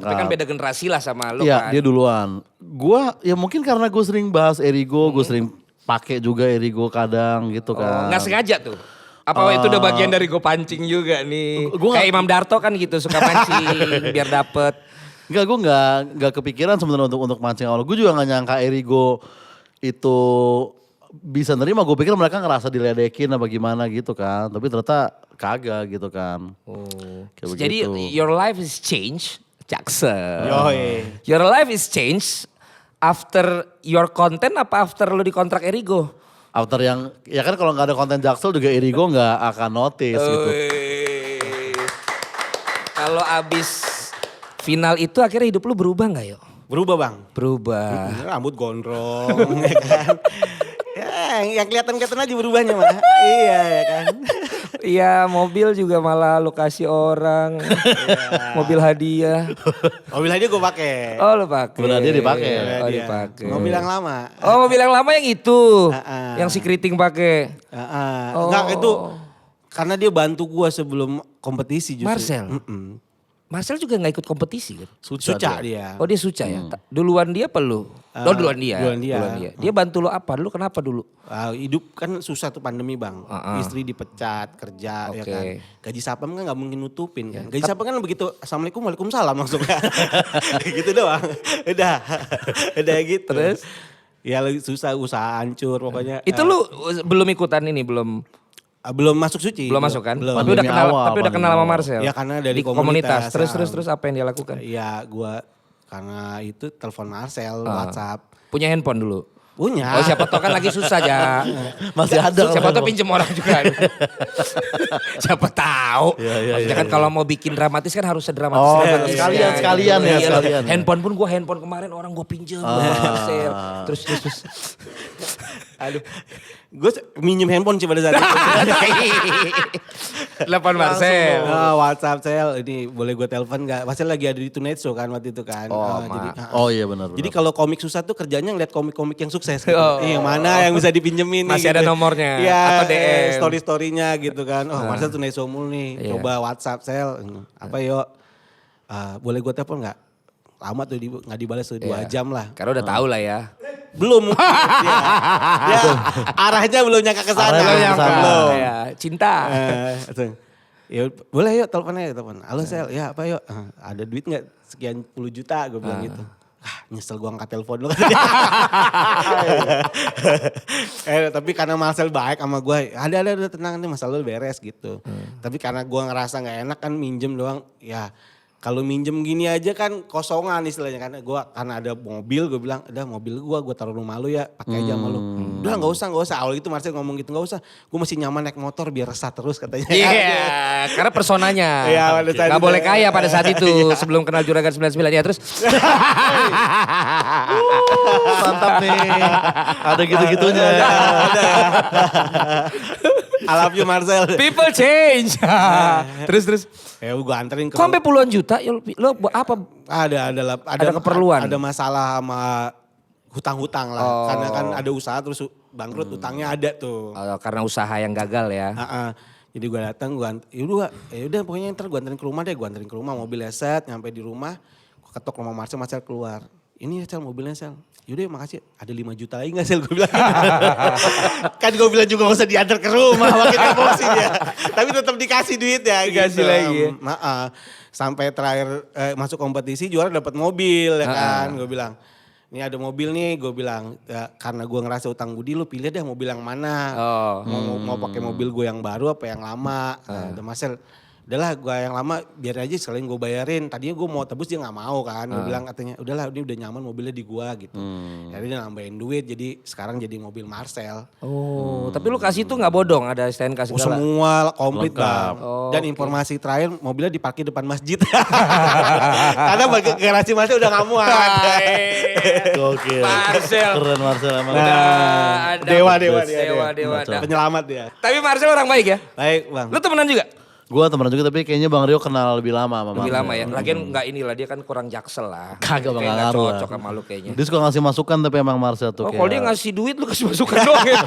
[SPEAKER 3] Tapi kan beda generasi lah sama lu
[SPEAKER 1] Iya
[SPEAKER 3] kan.
[SPEAKER 1] dia duluan. Gua ya mungkin karena gue sering bahas Erigo, gue sering pakai juga Erigo kadang gitu kan.
[SPEAKER 3] Nggak sengaja tuh. Apa itu udah bagian dari gue pancing juga nih.
[SPEAKER 1] Gua
[SPEAKER 3] Kayak Imam Darto kan gitu suka pancing biar dapet.
[SPEAKER 1] Enggak, gue nggak kepikiran sebenarnya untuk mancing awal. Gue juga nggak nyangka Erigo itu bisa nerima. Gue pikir mereka ngerasa diledekin apa gimana gitu kan. Tapi ternyata kagak gitu kan. Kayak
[SPEAKER 3] Jadi
[SPEAKER 1] begitu.
[SPEAKER 3] your life is changed. Jackson.
[SPEAKER 2] Yoi.
[SPEAKER 3] Your life is changed after your content apa after lu dikontrak Erigo?
[SPEAKER 1] After yang, ya kan kalau nggak ada konten Jaksel juga Erigo nggak akan notice gitu.
[SPEAKER 3] Kalau abis final itu akhirnya hidup lu berubah nggak yo?
[SPEAKER 2] Berubah bang.
[SPEAKER 3] Berubah.
[SPEAKER 2] Rambut gondrong ya kan. Ya, yang kelihatan-kelihatan aja berubahnya mah. Iya ya kan.
[SPEAKER 3] Iya mobil juga malah lu kasih orang. Mobil hadiah.
[SPEAKER 2] Mobil aja gue pakai.
[SPEAKER 3] Oh lu pakai.
[SPEAKER 1] Mobil hadiah dipakai.
[SPEAKER 3] Oh
[SPEAKER 2] Dia.
[SPEAKER 3] dipakai.
[SPEAKER 2] Mobil yang lama.
[SPEAKER 3] Oh mobil yang lama yang itu.
[SPEAKER 2] Ah.
[SPEAKER 3] Yang si Keriting pakai.
[SPEAKER 2] Enggak itu karena dia bantu gua sebelum kompetisi justru.
[SPEAKER 3] Marcel? Marcel juga gak ikut kompetisi kan?
[SPEAKER 2] Suca dia.
[SPEAKER 3] Oh dia Suca ya? Duluan dia apa lu? Oh duluan dia.
[SPEAKER 2] Duluan dia.
[SPEAKER 3] Dia bantu lu apa? Dulu kenapa dulu?
[SPEAKER 2] Hidup kan susah tuh pandemi bang. Istri dipecat, kerja ya
[SPEAKER 3] Oke.
[SPEAKER 2] kan. Gaji sapam kan gak mungkin nutupin kan. Gaji sapam kan begitu assalamualaikum waalaikumsalam langsung kan. Gitu doang. Udah gitu.
[SPEAKER 3] Terus?
[SPEAKER 2] Ya lagi susah usaha hancur pokoknya.
[SPEAKER 3] Itu lu belum ikutan ini belum?
[SPEAKER 2] Belum masuk suci.
[SPEAKER 3] Belum masuk kan?
[SPEAKER 2] Belum.
[SPEAKER 3] Tapi udah
[SPEAKER 1] Pandemi
[SPEAKER 3] kenal
[SPEAKER 1] awal,
[SPEAKER 3] tapi udah kenal sama
[SPEAKER 1] pandemi
[SPEAKER 3] Marcel.
[SPEAKER 2] Ya, karena dari
[SPEAKER 3] di komunitas.
[SPEAKER 2] komunitas.
[SPEAKER 3] Terus apa yang dia lakukan?
[SPEAKER 2] Ya gua karena itu telepon Marcel, WhatsApp.
[SPEAKER 3] Punya handphone dulu.
[SPEAKER 2] Punya.
[SPEAKER 3] Oh siapa tahu kan lagi susah aja.
[SPEAKER 1] Masih ada.
[SPEAKER 3] Siapa tahu pinjem orang juga. Siapa tahu. Maksudnya kan kalau mau bikin dramatis kan harus sedramatis.
[SPEAKER 1] Oh,
[SPEAKER 3] dramatisnya.
[SPEAKER 1] sekalian ya,
[SPEAKER 3] Iya,
[SPEAKER 1] sekalian.
[SPEAKER 3] Handphone pun handphone kemarin orang gue pinjem. Marcel. Terus.
[SPEAKER 2] Aduh. Gue minjem handphone sih pada saat itu.
[SPEAKER 3] Telepon Marcel.
[SPEAKER 2] WhatsApp Sel, ini boleh gue telepon gak? Marcel lagi ada di Tonight Show kan waktu itu kan.
[SPEAKER 1] Oh iya benar.
[SPEAKER 2] Jadi kalau komik susah tuh kerjanya ngeliat komik-komik yang sukses gitu. Yang mana yang bisa dipinjemin nih.
[SPEAKER 3] Masih ada nomornya atau DM.
[SPEAKER 2] Story-storynya gitu kan. Oh Marcel Tonight Show mulu nih. Coba WhatsApp Sel. Apa yuk? Boleh gue telepon gak? Lama tuh gak dibalas tuh 2 jam lah.
[SPEAKER 3] Karena udah tahu lah ya.
[SPEAKER 2] Belum. Ya, arahnya belum nyangka ke sana. Belum.
[SPEAKER 3] Ya, cinta.
[SPEAKER 2] Ya boleh yuk teleponnya telepon. Halo Sel, ya apa yuk? Ada duit gak sekian puluh juta gue bilang gitu. Nyesel gue angkat telepon lo. Tapi karena Marcel baik sama gue, ada tenang nih masalah lu beres gitu. Tapi karena gue ngerasa gak enak kan minjem doang, ya kalau minjem gini aja kan kosongan istilahnya kan. Karena ada mobil, gue bilang, udah mobil gue taruh rumah lu ya, pakai aja sama lu. Udah gak usah. Awal itu Marcel ngomong gitu, gak usah. Gue masih nyaman naik motor biar resah terus katanya.
[SPEAKER 3] Iya, karena personanya.
[SPEAKER 2] Iya, pada saat
[SPEAKER 3] gak
[SPEAKER 2] itu.
[SPEAKER 3] boleh kaya pada saat itu, sebelum kenal Juragan 99. Ya terus.
[SPEAKER 1] Mantap nih. Ada gitu-gitunya.
[SPEAKER 2] I love you Marcel.
[SPEAKER 3] People change. Terus.
[SPEAKER 2] Ya gue anterin ke
[SPEAKER 3] Kok sampai puluhan juta? Ya, lo apa?
[SPEAKER 2] Ada
[SPEAKER 3] keperluan?
[SPEAKER 2] Ada masalah sama hutang-hutang lah. Karena kan ada usaha terus bangkrut, hutangnya ada tuh.
[SPEAKER 3] Karena usaha yang gagal ya.
[SPEAKER 2] Jadi gue datang, yaudah pokoknya ntar gue anterin ke rumah deh. Gue anterin ke rumah, mobilnya set, nyampe di rumah. Gue ketok rumah Marcel keluar. Ini ya Sel, mobilnya Sel. Yaudah makasih, ada 5 juta lagi gak Sel? Gue bilang. Kan gue bilang juga gak usah diantar ke rumah, makin emosi dia. Tapi tetap dikasih duit ya.
[SPEAKER 3] Dikasih
[SPEAKER 2] gitu.
[SPEAKER 3] lagi ya.
[SPEAKER 2] Sampai terakhir masuk kompetisi juara dapat mobil ya kan. Gue bilang, ini ada mobil nih, gue bilang. Ya, karena gue ngerasa utang budi, lu pilih deh mobil yang mana. Mau pakai mobil gue yang baru apa yang lama. Ada Marcel. Udahlah gue yang lama biar aja sekalian gue bayarin. Tadinya gue mau tebus dia gak mau kan. Gue bilang katanya udahlah ini udah nyaman mobilnya di gue gitu. Jadi dia nambahin duit jadi sekarang jadi mobil Marcel.
[SPEAKER 3] Tapi lu kasih tuh gak bodong ada STNK segala?
[SPEAKER 2] Semua komplit bang. Dan informasi terakhir mobilnya diparkir depan masjid. Karena garasi Marcel udah gak muat.
[SPEAKER 1] Gokil.
[SPEAKER 3] Marcel.
[SPEAKER 1] Keren Marcel emang.
[SPEAKER 2] Dewa. Penyelamat dia.
[SPEAKER 3] Tapi Marcel orang baik ya?
[SPEAKER 2] Baik bang.
[SPEAKER 3] Lu temenan juga?
[SPEAKER 1] Gue temenan juga tapi kayaknya Bang Rio kenal lebih lama sama
[SPEAKER 3] Lebih
[SPEAKER 1] Marcel.
[SPEAKER 3] lama ya? Lagian enggak inilah dia kan kurang jaksel lah.
[SPEAKER 1] Kagak
[SPEAKER 3] Kayak
[SPEAKER 1] bakal
[SPEAKER 3] nggak
[SPEAKER 1] ngaruh lah.
[SPEAKER 3] cocok sama lu kayaknya.
[SPEAKER 1] Dia suka ngasih masukan tapi emang Marcel tuh
[SPEAKER 3] Oh kalau dia ngasih duit lu kasih masukan doang ya?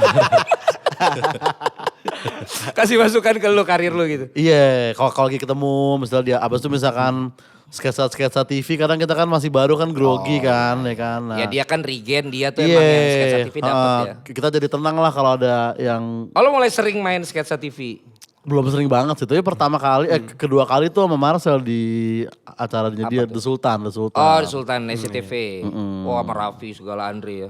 [SPEAKER 3] Kasih masukan ke lu karir lu gitu?
[SPEAKER 1] Iya, kalau lagi ketemu misalnya dia abis itu misalkan sketsa TV kadang kita kan masih baru kan grogi kan ya kan. Nah,
[SPEAKER 3] Ya dia kan regen dia tuh emang yang sketsa TV dapet ya.
[SPEAKER 1] Kita jadi tenang lah kalau ada yang
[SPEAKER 3] Oh lo mulai sering main sketsa TV?
[SPEAKER 1] belum sering banget sih. Tapi pertama kali, kedua kali tuh sama Marcel di acaranya dia The Sultan.
[SPEAKER 3] Oh di Sultan SCTV. Oh sama Raffi segala Andre ya.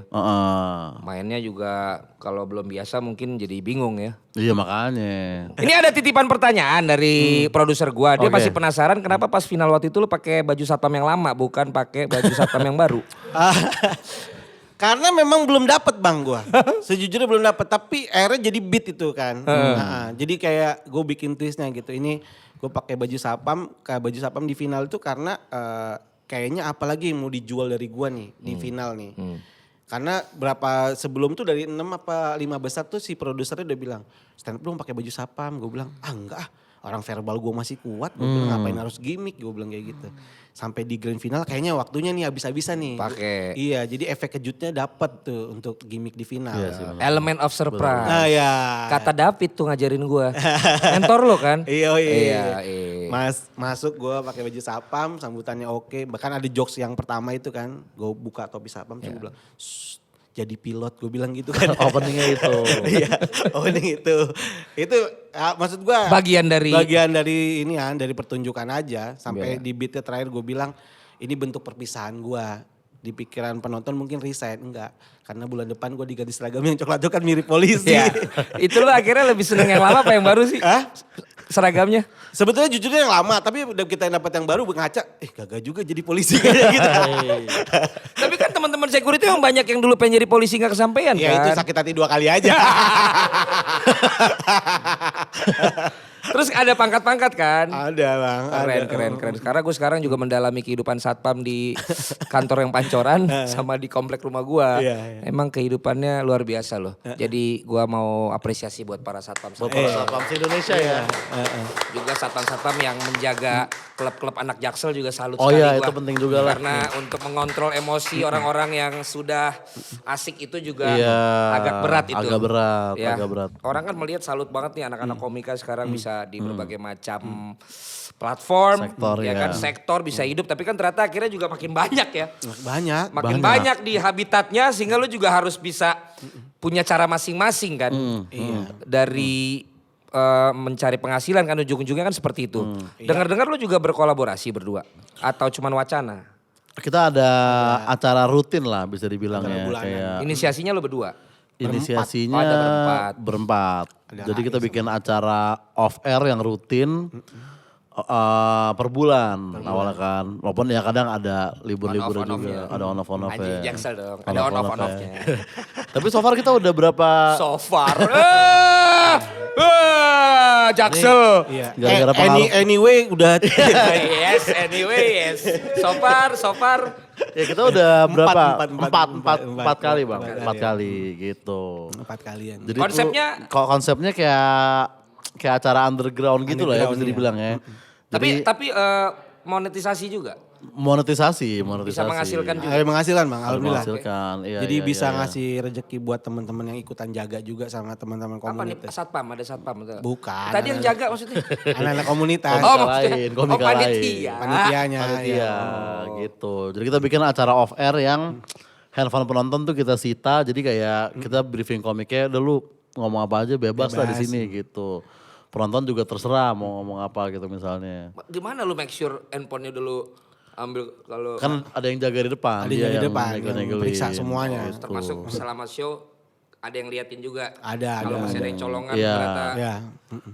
[SPEAKER 3] Mainnya juga kalau belum biasa mungkin jadi bingung ya.
[SPEAKER 1] Iya makanya.
[SPEAKER 3] Ini ada titipan pertanyaan dari produser gua. Dia
[SPEAKER 1] Oke.
[SPEAKER 3] masih penasaran kenapa pas final waktu itu lu pakai baju satpam yang lama bukan pakai baju satpam yang baru.
[SPEAKER 2] Karena memang belum dapat bang gue, sejujurnya belum dapat. Tapi akhirnya jadi beat itu kan. Jadi kayak gue bikin twistnya gitu. Ini gue pakai baju sapam, kayak baju sapam di final itu karena kayaknya apalagi yang mau dijual dari gue nih di final nih. Karena berapa sebelum tuh dari 6 apa 5 besar tuh si produsernya udah bilang stand up dong pakai baju sapam. Gue bilang enggak ah. Orang verbal gue masih kuat, gue bilang ngapain harus gimmick, gue bilang kayak gitu. Sampai di grand final kayaknya waktunya nih habis-habisan nih.
[SPEAKER 3] Pakai.
[SPEAKER 2] Iya, jadi efek kejutnya dapat tuh untuk gimmick di final.
[SPEAKER 1] Iya sih, benar.
[SPEAKER 3] Element of surprise.
[SPEAKER 2] Nah ya.
[SPEAKER 3] Kata David tuh ngajarin gua. Mentor lo kan?
[SPEAKER 2] Iya.
[SPEAKER 3] Iya.
[SPEAKER 2] Masuk gue pakai baju sapam, sambutannya oke. Bahkan ada jokes yang pertama itu kan, gue buka topi sapam, terus gue bilang, "Shh, jadi pilot," gue bilang gitu kan.
[SPEAKER 1] Openingnya itu.
[SPEAKER 2] Iya, opening itu. Itu maksud gue.
[SPEAKER 3] Bagian dari
[SPEAKER 2] ini kan, dari pertunjukan aja. Sampai di beatnya terakhir gue bilang, ini bentuk perpisahan gue. Di pikiran penonton mungkin resign, enggak. Karena bulan depan gue diganti seragam yang coklat itu kan mirip polisi.
[SPEAKER 3] ya. Itu lo akhirnya lebih seneng yang lama apa yang baru sih?
[SPEAKER 2] Hah?
[SPEAKER 3] seragamnya?
[SPEAKER 2] Sebetulnya jujurnya yang lama, tapi udah kita dapat yang baru ngaca, gagal juga jadi polisi kayak gitu.
[SPEAKER 3] Tapi kan teman-teman security emang banyak yang dulu pengen jadi polisi gak kesampaian
[SPEAKER 2] Ya itu
[SPEAKER 3] kan?
[SPEAKER 2] sakit hati 2 kali aja.
[SPEAKER 3] Terus ada pangkat-pangkat kan?
[SPEAKER 2] Ada bang.
[SPEAKER 3] Keren. Gue sekarang juga mendalami kehidupan satpam di kantor yang Pancoran sama di komplek rumah gue.
[SPEAKER 2] Iya.
[SPEAKER 3] Emang kehidupannya luar biasa loh. Jadi gue mau apresiasi buat para satpam.
[SPEAKER 1] Buat para satpam Indonesia ya.
[SPEAKER 3] Juga satpam-satpam yang menjaga klub-klub anak Jaksel juga salut
[SPEAKER 1] Oh
[SPEAKER 3] sekali
[SPEAKER 1] iya,
[SPEAKER 3] gua.
[SPEAKER 1] itu penting juga lah.
[SPEAKER 3] Karena untuk mengontrol emosi orang-orang yang sudah asik itu juga
[SPEAKER 1] Iya,
[SPEAKER 3] agak berat itu.
[SPEAKER 1] agak berat,
[SPEAKER 3] Ya.
[SPEAKER 1] agak berat.
[SPEAKER 3] Orang kan melihat salut banget nih anak-anak komika sekarang bisa di berbagai macam platform,
[SPEAKER 1] Sektor,
[SPEAKER 3] ya
[SPEAKER 1] ya.
[SPEAKER 3] kan sektor bisa hidup. Tapi kan ternyata akhirnya juga makin banyak ya.
[SPEAKER 2] Banyak.
[SPEAKER 3] Makin banyak di habitatnya sehingga lu juga harus bisa punya cara masing-masing kan. Dari mencari penghasilan kan ujung-ujungnya kan seperti itu. Dengar-dengar lu juga berkolaborasi berdua atau cuman wacana?
[SPEAKER 1] Kita ada acara rutin lah bisa dibilang
[SPEAKER 2] Acara
[SPEAKER 1] ya.
[SPEAKER 2] bulanan.
[SPEAKER 1] Kayak
[SPEAKER 3] Inisiasinya lu berdua.
[SPEAKER 1] inisiasinya
[SPEAKER 3] Oh, ada berempat.
[SPEAKER 1] berempat. Jadi kita bikin acara off air yang rutin per bulan awalnya kan. Walaupun ya kadang ada libur-libur
[SPEAKER 3] On-off,
[SPEAKER 1] juga,
[SPEAKER 3] on-off-nya.
[SPEAKER 1] ada on-off
[SPEAKER 3] Anjing
[SPEAKER 1] ya.
[SPEAKER 3] Jaksel dong, ada on-off-nya.
[SPEAKER 1] Tapi so far kita udah berapa
[SPEAKER 3] So far. Jaksel.
[SPEAKER 2] Iya.
[SPEAKER 1] Gara-gara pengaruh.
[SPEAKER 2] Anyway udah
[SPEAKER 3] Yes, anyway, yes. So far.
[SPEAKER 1] ya kita udah berapa?
[SPEAKER 2] empat
[SPEAKER 1] Empat kali bang,
[SPEAKER 2] empat
[SPEAKER 1] empat
[SPEAKER 2] kali.
[SPEAKER 1] kali gitu.
[SPEAKER 2] 4 kalian.
[SPEAKER 1] Jadi
[SPEAKER 3] Konsepnya-
[SPEAKER 1] konsepnya kayak acara underground gitu lah ya
[SPEAKER 2] Underground,
[SPEAKER 1] bisa
[SPEAKER 2] iya.
[SPEAKER 1] dibilang ya.
[SPEAKER 3] Tapi monetisasi juga.
[SPEAKER 1] Monetisasi.
[SPEAKER 3] Bisa menghasilkan juga.
[SPEAKER 2] Menghasilkan bang, alhamdulillah.
[SPEAKER 1] Menghasilkan, iya,
[SPEAKER 2] Jadi
[SPEAKER 1] iya,
[SPEAKER 2] bisa
[SPEAKER 1] iya.
[SPEAKER 2] ngasih rezeki buat teman-teman yang ikutan jaga juga sama teman-teman
[SPEAKER 3] Apa nih
[SPEAKER 2] komunitas.
[SPEAKER 3] satpam, ada satpam. Betul.
[SPEAKER 2] Bukan.
[SPEAKER 3] Tadi yang jaga maksudnya.
[SPEAKER 2] Anak-anak komunitas.
[SPEAKER 1] Oh,
[SPEAKER 3] maksudnya.
[SPEAKER 1] komika lain.
[SPEAKER 3] Panitia.
[SPEAKER 2] Panitianya.
[SPEAKER 1] Panitia
[SPEAKER 2] ya.
[SPEAKER 1] gitu. Jadi kita bikin acara off air yang handphone penonton tuh kita sita. Jadi kayak kita briefing komiknya, udah lu ngomong apa aja bebas lah di sini gitu. Penonton juga terserah mau ngomong apa gitu misalnya.
[SPEAKER 3] Gimana lu make sure handphonenya dulu ambil kalau
[SPEAKER 1] Kan ada yang jaga di depan.
[SPEAKER 2] Ada yang
[SPEAKER 1] dia
[SPEAKER 2] jaga di depan, yang
[SPEAKER 1] nyegel-nyegelin
[SPEAKER 2] periksa semuanya.
[SPEAKER 1] gitu.
[SPEAKER 3] termasuk selama show ada yang liatin juga.
[SPEAKER 2] Ada,
[SPEAKER 3] Kalau
[SPEAKER 2] ada,
[SPEAKER 3] masih ada yang colongan
[SPEAKER 1] Iya.
[SPEAKER 3] ternyata.
[SPEAKER 2] Ya.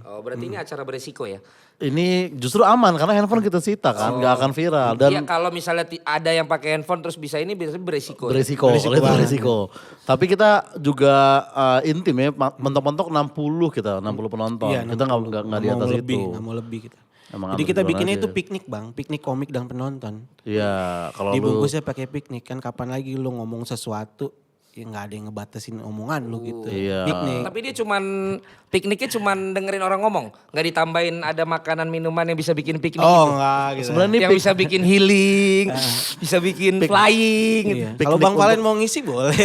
[SPEAKER 3] Oh, berarti ini acara beresiko ya?
[SPEAKER 1] Ini justru aman karena handphone kita sita kan, nggak akan viral dan
[SPEAKER 3] Iya, kalau misalnya ada yang pakai handphone terus bisa ini biasanya beresiko. Ya?
[SPEAKER 1] beresiko, oleh itu beresiko. Tapi kita juga intim ya, mentok-mentok 60 kita, 60 penonton.
[SPEAKER 2] Iya,
[SPEAKER 1] Kita nggak di atas itu.
[SPEAKER 2] Nggak mau lebih kita.
[SPEAKER 1] Emang
[SPEAKER 2] Jadi kita
[SPEAKER 1] underground
[SPEAKER 2] bikinnya
[SPEAKER 1] aja.
[SPEAKER 2] itu piknik bang, piknik komik dan penonton.
[SPEAKER 1] Iya, kalau lu
[SPEAKER 2] Dibungkusnya pakai piknik kan kapan lagi lu ngomong sesuatu ya nggak ada yang ngebatasin omongan lu gitu.
[SPEAKER 1] Iya.
[SPEAKER 2] Piknik.
[SPEAKER 3] Tapi dia pikniknya cuman dengerin orang ngomong, nggak ditambahin ada makanan minuman yang bisa bikin piknik
[SPEAKER 2] Oh
[SPEAKER 3] gitu.
[SPEAKER 2] enggak gitu.
[SPEAKER 1] sebenarnya ini
[SPEAKER 3] Yang bisa bikin healing, bisa bikin flying. Gitu.
[SPEAKER 2] Iya. Kalau Bang Valen mau ngisi boleh.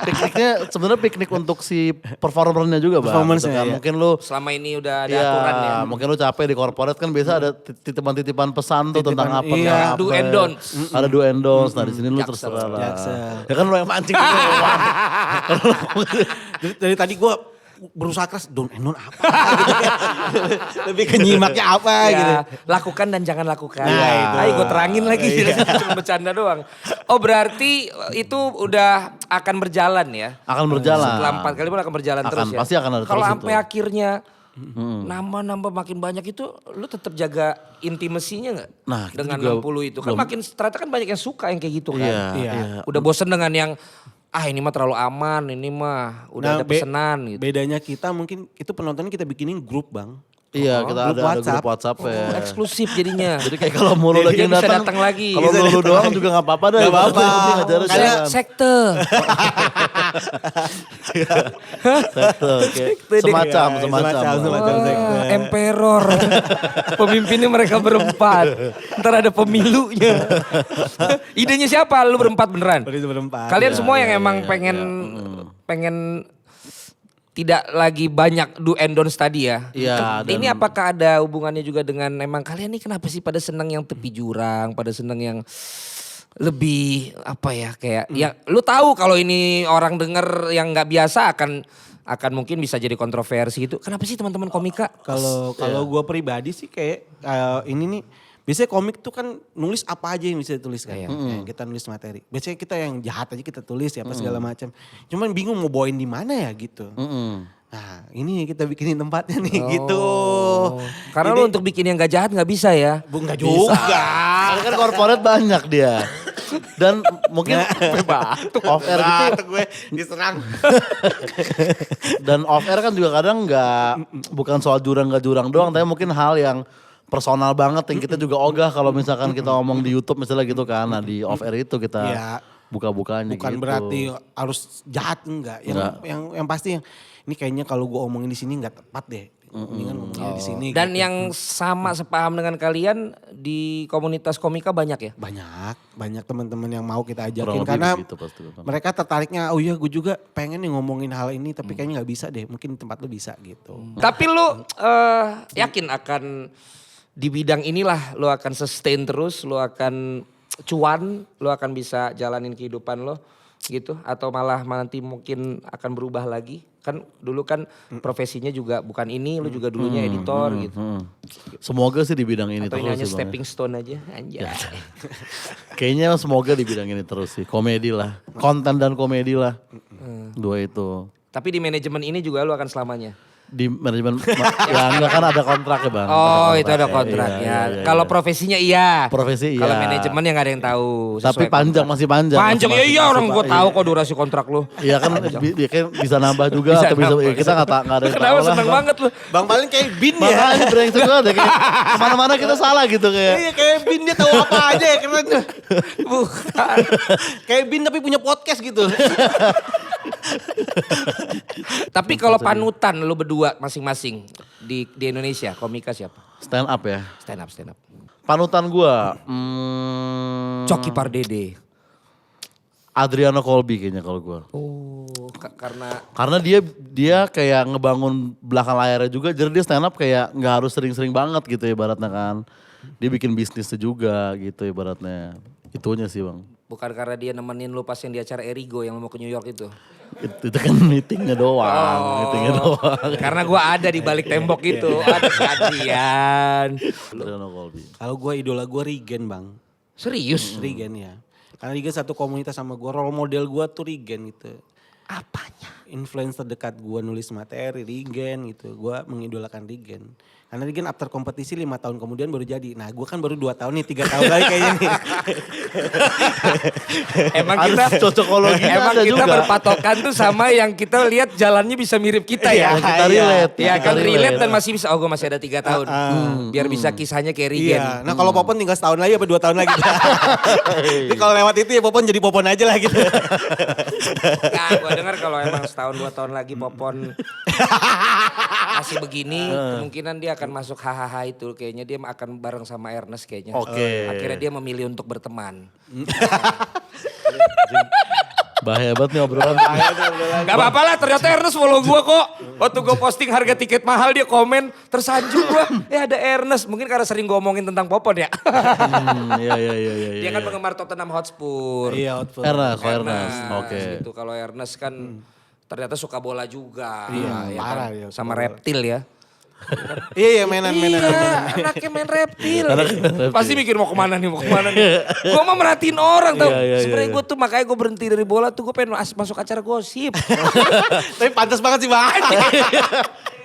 [SPEAKER 1] pikniknya sebenarnya piknik untuk si performernya juga bang.
[SPEAKER 2] Performance-nya,
[SPEAKER 1] Gitu kan.
[SPEAKER 2] iya.
[SPEAKER 1] Mungkin lu
[SPEAKER 3] Selama ini udah ada
[SPEAKER 1] ya,
[SPEAKER 3] aturan ya.
[SPEAKER 1] mungkin lu capek di corporate kan biasa ada titipan-titipan pesan tuh tentang apa
[SPEAKER 2] iya.
[SPEAKER 1] nggak apa.
[SPEAKER 3] Do and don'ts.
[SPEAKER 1] Ada do and don'ts. Nah di sini lu
[SPEAKER 3] Jaksel.
[SPEAKER 1] terserah lah.
[SPEAKER 2] Jaksel.
[SPEAKER 1] Ya kan lu yang mancing gitu. Bang.
[SPEAKER 2] Dari tadi gue berusaha keras don apa gitu kan. Lebih ke nyimaknya apa gitu.
[SPEAKER 3] Ya, lakukan dan jangan lakukan.
[SPEAKER 2] Nah, itu.
[SPEAKER 3] Ayo gue terangin lagi, cuma bercanda doang. Oh berarti itu udah akan berjalan ya?
[SPEAKER 1] Akan berjalan.
[SPEAKER 3] Setelah 4 kali pun akan berjalan
[SPEAKER 1] Akan,
[SPEAKER 3] terus ya?
[SPEAKER 1] pasti akan ada
[SPEAKER 3] Kalau
[SPEAKER 1] terus
[SPEAKER 3] sampai
[SPEAKER 1] itu.
[SPEAKER 3] akhirnya nambah makin banyak itu, lu tetap jaga intimasinya nggak?
[SPEAKER 1] Nah, kita
[SPEAKER 3] dengan
[SPEAKER 1] juga
[SPEAKER 3] 60 itu kan
[SPEAKER 1] belum-
[SPEAKER 3] makin ternyata kan banyak yang suka yang kayak gitu kan.
[SPEAKER 1] Iya,
[SPEAKER 2] Iya.
[SPEAKER 1] iya.
[SPEAKER 3] Udah bosen dengan yang ini mah terlalu aman, ini mah udah ada pesanan gitu.
[SPEAKER 2] Bedanya kita mungkin itu penontonnya kita bikinin grup bang.
[SPEAKER 1] Iya, kita
[SPEAKER 2] grup
[SPEAKER 1] ada
[SPEAKER 2] WhatsApp.
[SPEAKER 1] grup WhatsApp ya.
[SPEAKER 3] Eksklusif jadinya.
[SPEAKER 1] Jadi kayak kalau mau lu lagi
[SPEAKER 3] Dia
[SPEAKER 1] yang
[SPEAKER 3] bisa
[SPEAKER 1] datang,
[SPEAKER 3] datang lagi.
[SPEAKER 1] Kalau
[SPEAKER 2] Bisa
[SPEAKER 1] lu
[SPEAKER 2] datang
[SPEAKER 1] doang
[SPEAKER 2] lagi.
[SPEAKER 1] juga nggak apa-apa dah.
[SPEAKER 2] Nggak apa-apa.
[SPEAKER 1] Ngajarin
[SPEAKER 2] Karena
[SPEAKER 1] jalan.
[SPEAKER 3] Sekte.
[SPEAKER 1] Sekte, oke. Semacam.
[SPEAKER 3] Wah, emperor. Pemimpinnya mereka berempat. Ntar ada pemilunya. Idenya siapa? Lu berempat beneran?
[SPEAKER 2] Itu berempat.
[SPEAKER 3] Kalian semua yang emang pengen tidak lagi banyak do and don'ts tadi ya.
[SPEAKER 1] Iya, dan-
[SPEAKER 3] Ini apakah ada hubungannya juga dengan emang kalian nih kenapa sih pada seneng yang tepi jurang, pada seneng yang lebih apa ya kayak ya lu tahu kalau ini orang denger yang nggak biasa akan mungkin bisa jadi kontroversi gitu. Kenapa sih teman-teman komika?
[SPEAKER 2] Kalau gue pribadi sih kayak ini nih biasanya komik tuh kan nulis apa aja yang bisa ditulis kan.
[SPEAKER 3] Iya.
[SPEAKER 2] Ya, kita nulis materi. Biasanya kita yang jahat aja kita tulis ya apa segala macam. Cuman bingung mau bawain di mana ya gitu. Nah ini kita bikinin tempatnya nih gitu.
[SPEAKER 3] Karena
[SPEAKER 2] Ini-
[SPEAKER 3] lu untuk bikin yang gak jahat gak bisa ya.
[SPEAKER 2] Enggak juga.
[SPEAKER 1] Karena kan corporate banyak dia. Dan mungkin off air gitu.
[SPEAKER 2] Batuk gue diserang.
[SPEAKER 1] Dan off air kan juga kadang bukan soal jurang gak jurang doang, tapi mungkin hal yang personal banget yang kita juga ogah kalau misalkan kita ngomong di YouTube misalnya gitu kan. Nah di off air itu kita
[SPEAKER 2] Iya.
[SPEAKER 1] buka-bukanya
[SPEAKER 2] Bukan
[SPEAKER 1] gitu.
[SPEAKER 2] berarti harus jahat enggak. Yang pasti ini kayaknya kalau gue omongin di sini enggak tepat deh. Mendingan ngomongnya di sini.
[SPEAKER 3] Dan
[SPEAKER 2] gitu.
[SPEAKER 3] yang sama sepaham dengan kalian di komunitas komika banyak ya?
[SPEAKER 2] banyak teman-teman yang mau kita
[SPEAKER 1] Kurang
[SPEAKER 2] ajakin
[SPEAKER 1] lebih
[SPEAKER 2] karena
[SPEAKER 1] begitu pasti.
[SPEAKER 2] mereka tertariknya, oh iya gue juga pengen nih ngomongin hal ini tapi kayaknya nggak bisa deh, mungkin di tempat lu bisa gitu.
[SPEAKER 3] Tapi lu yakin akan di bidang inilah lu akan sustain terus, lu akan cuan, lu akan bisa jalanin kehidupan lo gitu? Atau malah nanti mungkin akan berubah lagi? Kan dulu kan profesinya juga bukan ini, lu juga dulunya editor gitu.
[SPEAKER 1] Semoga sih di bidang ini
[SPEAKER 3] Atau ini
[SPEAKER 1] terus
[SPEAKER 3] hanya
[SPEAKER 1] sih, Bang.
[SPEAKER 3] stepping stone aja, anjay.
[SPEAKER 1] Kayaknya semoga di bidang ini terus sih. Komedi lah. Konten dan komedi lah. Dua itu.
[SPEAKER 3] Tapi di manajemen ini juga lu akan selamanya?
[SPEAKER 1] Di manajemen, ya enggak kan ada kontrak ya Bang.
[SPEAKER 3] Oh itu ada
[SPEAKER 1] ya.
[SPEAKER 3] kontrak
[SPEAKER 1] Iya,
[SPEAKER 3] ya.
[SPEAKER 1] iya,
[SPEAKER 3] Kalau
[SPEAKER 1] iya.
[SPEAKER 3] profesinya iya.
[SPEAKER 1] Profesi iya.
[SPEAKER 3] Kalau manajemen yang gak ada yang tahu.
[SPEAKER 1] Tapi
[SPEAKER 3] sesuai
[SPEAKER 1] panjang,
[SPEAKER 3] kontrak.
[SPEAKER 1] masih panjang.
[SPEAKER 3] Panjang ya
[SPEAKER 1] Masih-
[SPEAKER 3] iya orang
[SPEAKER 1] masih-
[SPEAKER 3] gue tahu kok durasi kontrak lu.
[SPEAKER 1] Iya kan, dia kan bisa nambah juga
[SPEAKER 3] Bisa
[SPEAKER 1] atau bisa,
[SPEAKER 3] nambah.
[SPEAKER 1] ya kita nggak ada yang
[SPEAKER 3] Kenapa
[SPEAKER 1] tahu lah.
[SPEAKER 3] seneng banget lu?
[SPEAKER 2] Bang paling kayak Bin ya.
[SPEAKER 1] Makanya brengsek banget ya, kayak kemana-mana kita salah gitu kayak.
[SPEAKER 2] Iya kayak Bin, dia tahu apa aja ya keren.
[SPEAKER 3] Bukan.
[SPEAKER 2] Kayak Bin tapi punya podcast gitu.
[SPEAKER 3] Tapi kalau panutan lu berdua masing-masing di Indonesia komika siapa?
[SPEAKER 1] Stand up ya.
[SPEAKER 3] Stand up.
[SPEAKER 1] Panutan gua,
[SPEAKER 3] Coki Pardede.
[SPEAKER 1] Adriano Colby kayaknya kalau gua.
[SPEAKER 3] Oh karena
[SPEAKER 1] Karena dia kayak ngebangun belakang layarnya juga, jadi dia stand up kayak nggak harus sering-sering banget gitu ibaratnya kan. Dia bikin bisnisnya juga gitu ibaratnya. Itunya sih Bang.
[SPEAKER 3] bukan karena dia nemenin lu pas yang di acara Erigo yang mau ke New York itu.
[SPEAKER 1] Itu kan meetingnya doang, meetingnya doang.
[SPEAKER 3] Karena gua ada di balik tembok itu, ada kajian.
[SPEAKER 1] Adriano Colby.
[SPEAKER 2] Kalau gue idola gue Rigen bang.
[SPEAKER 3] Serius?
[SPEAKER 2] Rigen ya. Karena Rigen satu komunitas sama gue, role model gue tuh Rigen gitu.
[SPEAKER 3] Apanya?
[SPEAKER 2] Influence terdekat gue nulis materi Rigen gitu. Gue mengidolakan Rigen. Karena Rigen after kompetisi 5 tahun kemudian baru jadi. Nah gue kan baru 2 tahun nih, 3 tahun lagi kayaknya nih.
[SPEAKER 3] Emang
[SPEAKER 1] Ada
[SPEAKER 3] kita
[SPEAKER 1] cocokologinya
[SPEAKER 3] emang
[SPEAKER 1] ada
[SPEAKER 3] kita
[SPEAKER 1] juga.
[SPEAKER 3] berpatokan tuh sama yang kita lihat jalannya bisa mirip kita ya.
[SPEAKER 1] Yang kita relate.
[SPEAKER 3] Iya
[SPEAKER 1] kita
[SPEAKER 3] kan relate dan masih bisa, oh gue masih ada 3 tahun. Biar bisa kisahnya kayak Rigen.
[SPEAKER 2] Iya. Nah kalau Popon tinggal setahun lagi apa 2 tahun lagi. Jadi kalau lewat itu ya Popon jadi Popon aja lah gitu.
[SPEAKER 3] Nah gue dengar kalau emang setahun 2 tahun lagi Popon masih begini, kemungkinan dia akan masuk hahaha itu. Kayaknya dia akan bareng sama Ernest kayaknya.
[SPEAKER 1] Oke.
[SPEAKER 3] Akhirnya dia memilih untuk berteman.
[SPEAKER 1] Bahaya banget nih obrolan.
[SPEAKER 3] Gak apa-apa lah, ternyata Ernest follow gue kok. Waktu gue posting harga tiket mahal dia komen, tersanjung gue. Ada Ernest, mungkin karena sering gue omongin tentang Popon ya.
[SPEAKER 1] Iya.
[SPEAKER 3] Dia kan penggemar Tottenham Hotspur.
[SPEAKER 2] Iya output.
[SPEAKER 1] Ernest. Oke.
[SPEAKER 3] Gitu. Kalau Ernest kan ternyata suka bola juga.
[SPEAKER 2] Iya,
[SPEAKER 3] ya
[SPEAKER 2] parah
[SPEAKER 3] kan?
[SPEAKER 2] dia, suka
[SPEAKER 3] Sama
[SPEAKER 2] bola.
[SPEAKER 3] reptil ya.
[SPEAKER 2] Iya mainan.
[SPEAKER 3] Iya, anaknya main reptil. Pasti mikir mau kemana nih. Gue mah merhatiin orang tau.
[SPEAKER 1] Iya,
[SPEAKER 3] Sebenarnya gue tuh makanya gue berhenti dari bola tuh gue pengen masuk acara gosip.
[SPEAKER 2] Tapi pantas banget sih bang.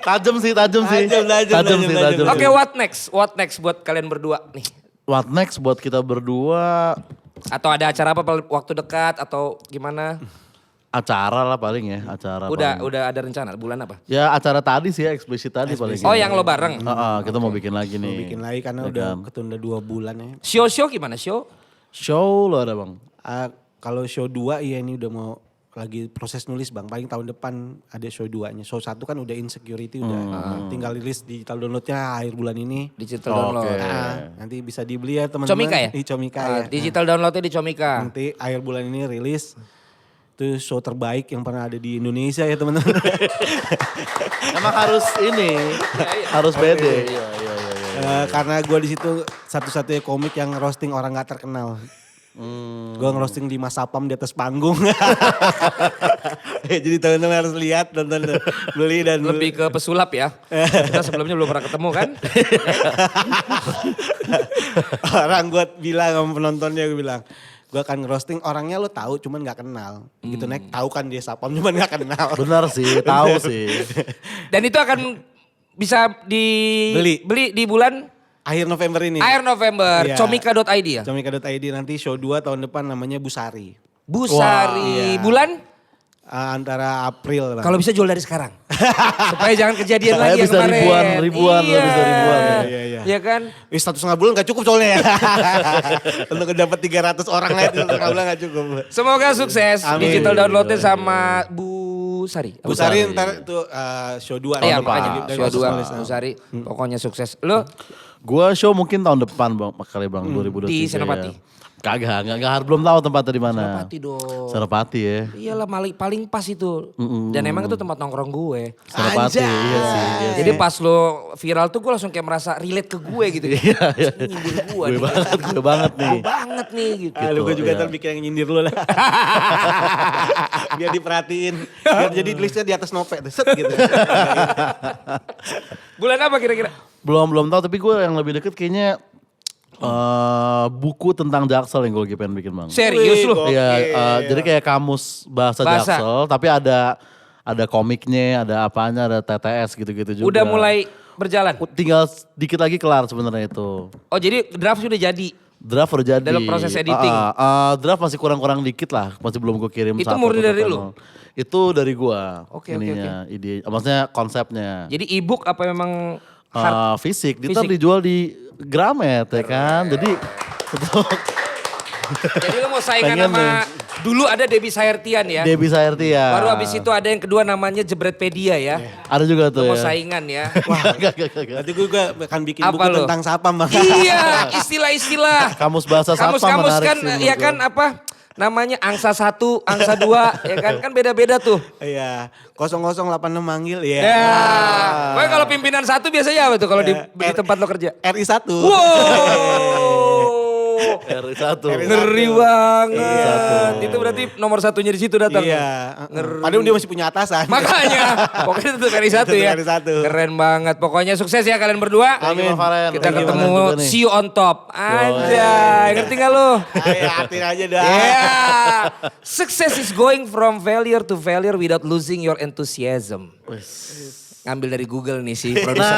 [SPEAKER 1] Tajam sih.
[SPEAKER 2] Tajam.
[SPEAKER 3] Oke, what next? What next buat kalian berdua nih?
[SPEAKER 1] What next buat kita berdua?
[SPEAKER 3] Atau ada acara apa waktu dekat atau gimana?
[SPEAKER 1] Acara lah paling ya, acara. paling.
[SPEAKER 3] Udah ada rencana bulan apa?
[SPEAKER 1] Ya acara tadi sih ya, eksplisit tadi paling.
[SPEAKER 3] Oh yang lo bareng?
[SPEAKER 1] Kita mau bikin lagi nih.
[SPEAKER 2] Bikin lagi karena
[SPEAKER 1] Ya
[SPEAKER 2] udah
[SPEAKER 1] kan?
[SPEAKER 2] ketunda 2 bulan ya.
[SPEAKER 3] Show gimana show?
[SPEAKER 1] Show lo ada Bang?
[SPEAKER 2] Kalau show 2 iya ini udah mau lagi proses nulis bang. Paling tahun depan ada show 2-nya. Show 1 kan udah Insecurity udah tinggal rilis digital downloadnya akhir bulan ini.
[SPEAKER 3] Digital download.
[SPEAKER 1] Oke.
[SPEAKER 2] Nanti bisa dibeli ya teman-teman.
[SPEAKER 3] Comika ya?
[SPEAKER 2] Di Comika ya.
[SPEAKER 3] Digital downloadnya di Comika.
[SPEAKER 2] Nanti akhir bulan ini rilis. Itu show terbaik yang pernah ada di Indonesia ya teman-teman.
[SPEAKER 1] Emang harus ini, harus pede. Iya.
[SPEAKER 2] Karena gue di situ satu-satunya komik yang roasting orang gak terkenal. Gue ngerosting di Mas Sapam di atas panggung. Jadi teman-teman harus lihat, nonton, beli dan
[SPEAKER 3] Lebih ke pesulap ya. Kita sebelumnya belum pernah ketemu kan.
[SPEAKER 2] orang gue bilang sama penontonnya, gue bilang gue akan ngerosting orangnya lo tahu cuman nggak kenal. Gitu Nek, tahu kan dia sapam cuman nggak kenal.
[SPEAKER 1] Benar sih, tahu sih.
[SPEAKER 3] Dan itu akan bisa dibeli di bulan
[SPEAKER 2] Akhir November ini.
[SPEAKER 3] akhir November.
[SPEAKER 2] Iya.
[SPEAKER 3] Comika.id ya?
[SPEAKER 2] Comika.id nanti show 2 tahun depan namanya Busari.
[SPEAKER 3] Busari.
[SPEAKER 2] iya.
[SPEAKER 3] Bulan?
[SPEAKER 2] Antara April Bang.
[SPEAKER 3] Kalau bisa jual dari sekarang. Supaya jangan kejadian
[SPEAKER 1] Supaya
[SPEAKER 3] lagi yang
[SPEAKER 1] bisa
[SPEAKER 3] kemarin.
[SPEAKER 1] ribuan,
[SPEAKER 3] Iya.
[SPEAKER 1] bisa ribuan.
[SPEAKER 2] Iya.
[SPEAKER 3] Iya kan?
[SPEAKER 2] 1,5 bulan gak cukup soalnya ya. Untuk dapat 300 orang lagi 1,5 bulan gak cukup.
[SPEAKER 3] Semoga sukses.
[SPEAKER 2] Amin.
[SPEAKER 3] Digital downloadnya sama Busari.
[SPEAKER 2] Busari ntar itu show 2
[SPEAKER 3] Iya
[SPEAKER 2] tahun depan.
[SPEAKER 3] makanya
[SPEAKER 2] Dari
[SPEAKER 3] show
[SPEAKER 2] Khusus
[SPEAKER 3] 2
[SPEAKER 2] Nulis.
[SPEAKER 3] Busari. Pokoknya sukses. Lo
[SPEAKER 1] Gua show mungkin tahun depan Bang, kali Bang 2023.
[SPEAKER 3] Di Senopati?
[SPEAKER 1] Ya. Kagak, belum tahu tempatnya di mana.
[SPEAKER 3] Senopati dong.
[SPEAKER 1] Senopati ya.
[SPEAKER 3] Iyalah paling pas itu. Dan emang itu tempat nongkrong gue.
[SPEAKER 1] Senopati, iya sih. Iya
[SPEAKER 3] Jadi
[SPEAKER 1] sih.
[SPEAKER 3] pas lo viral tuh gue langsung kayak merasa relate ke gue gitu.
[SPEAKER 1] Iya.
[SPEAKER 3] Ini nyindir gue nih.
[SPEAKER 1] Gue banget nih.
[SPEAKER 3] Gue banget nih gitu.
[SPEAKER 2] Lu gue juga
[SPEAKER 1] iya.
[SPEAKER 2] ntar bikin yang nyindir lu lah. Biar diperhatiin. Biar jadi tulisnya di atas novel. Set gitu.
[SPEAKER 3] Bulan apa kira-kira?
[SPEAKER 1] Belum tahu tapi gue yang lebih deket kayaknya buku tentang Jaksel yang gue lagi pengen bikin Bang.
[SPEAKER 3] Serius lu?
[SPEAKER 2] Wih,
[SPEAKER 1] Iya,
[SPEAKER 2] Oke.
[SPEAKER 1] jadi kayak kamus bahasa
[SPEAKER 3] Bahasa.
[SPEAKER 1] Jaksel, tapi ada komiknya, ada apanya, ada TTS gitu-gitu juga.
[SPEAKER 3] Udah mulai berjalan?
[SPEAKER 1] Tinggal dikit lagi kelar sebenarnya itu.
[SPEAKER 3] Oh jadi draft sudah jadi?
[SPEAKER 1] Draft udah jadi.
[SPEAKER 3] Dalam proses editing?
[SPEAKER 1] Draft masih kurang-kurang dikit lah, masih belum gue kirim.
[SPEAKER 3] Itu
[SPEAKER 1] satu
[SPEAKER 3] murni
[SPEAKER 1] ke
[SPEAKER 3] dari
[SPEAKER 1] channel.
[SPEAKER 3] lu?
[SPEAKER 1] Itu dari gua.
[SPEAKER 3] Oke.
[SPEAKER 1] Ide, maksudnya konsepnya.
[SPEAKER 3] Jadi ebook apa memang hard?
[SPEAKER 1] Fisik,
[SPEAKER 3] Fisik.
[SPEAKER 1] ntar dijual di Gramet ya kan. Jadi untuk
[SPEAKER 3] Jadi lo mau saingan
[SPEAKER 1] Pengen
[SPEAKER 3] sama dulu ada Debbie Saertian ya.
[SPEAKER 1] Debbie Saertia.
[SPEAKER 3] Baru abis itu ada yang kedua namanya Jebretpedia ya.
[SPEAKER 1] Ada juga tuh
[SPEAKER 3] Lo mau
[SPEAKER 1] ya.
[SPEAKER 3] saingan ya.
[SPEAKER 1] Gak.
[SPEAKER 2] Nanti gue juga akan bikin
[SPEAKER 3] Apa
[SPEAKER 2] buku
[SPEAKER 3] lu?
[SPEAKER 2] tentang sapam Bang.
[SPEAKER 3] Iya, istilah-istilah.
[SPEAKER 1] Kamus bahasa Sapam
[SPEAKER 3] Kamus-kamus
[SPEAKER 1] menarik
[SPEAKER 3] kan,
[SPEAKER 1] sih menurut
[SPEAKER 3] ya
[SPEAKER 1] gua.
[SPEAKER 3] kan apa? Namanya angsa 1, angsa 2, ya kan beda-beda tuh.
[SPEAKER 2] Iya, 0086 manggil ya.
[SPEAKER 3] Ya, pokoknya kalau pimpinan 1 biasanya apa tuh kalau di tempat lo kerja?
[SPEAKER 2] RI 1.
[SPEAKER 3] Wow,
[SPEAKER 1] RI1.
[SPEAKER 3] ngeri banget. Itu berarti nomor 1-nya di situ datang.
[SPEAKER 2] Iya.
[SPEAKER 3] Ngeri.
[SPEAKER 2] Padahal dia masih punya atasan.
[SPEAKER 3] Makanya, pokoknya itu RI 1 ya.
[SPEAKER 2] RI 1.
[SPEAKER 3] Keren banget. Pokoknya sukses ya kalian berdua.
[SPEAKER 1] Amin. Valen.
[SPEAKER 3] Kita
[SPEAKER 1] Thank you,
[SPEAKER 3] ketemu
[SPEAKER 1] Valen juga nih.
[SPEAKER 3] see you on top. Anjay, ngerti gak lu?
[SPEAKER 2] Ayo artiin aja dah.
[SPEAKER 3] Yeah. Success is going from failure to failure without losing your enthusiasm. Ngambil dari Google nih si produsernya.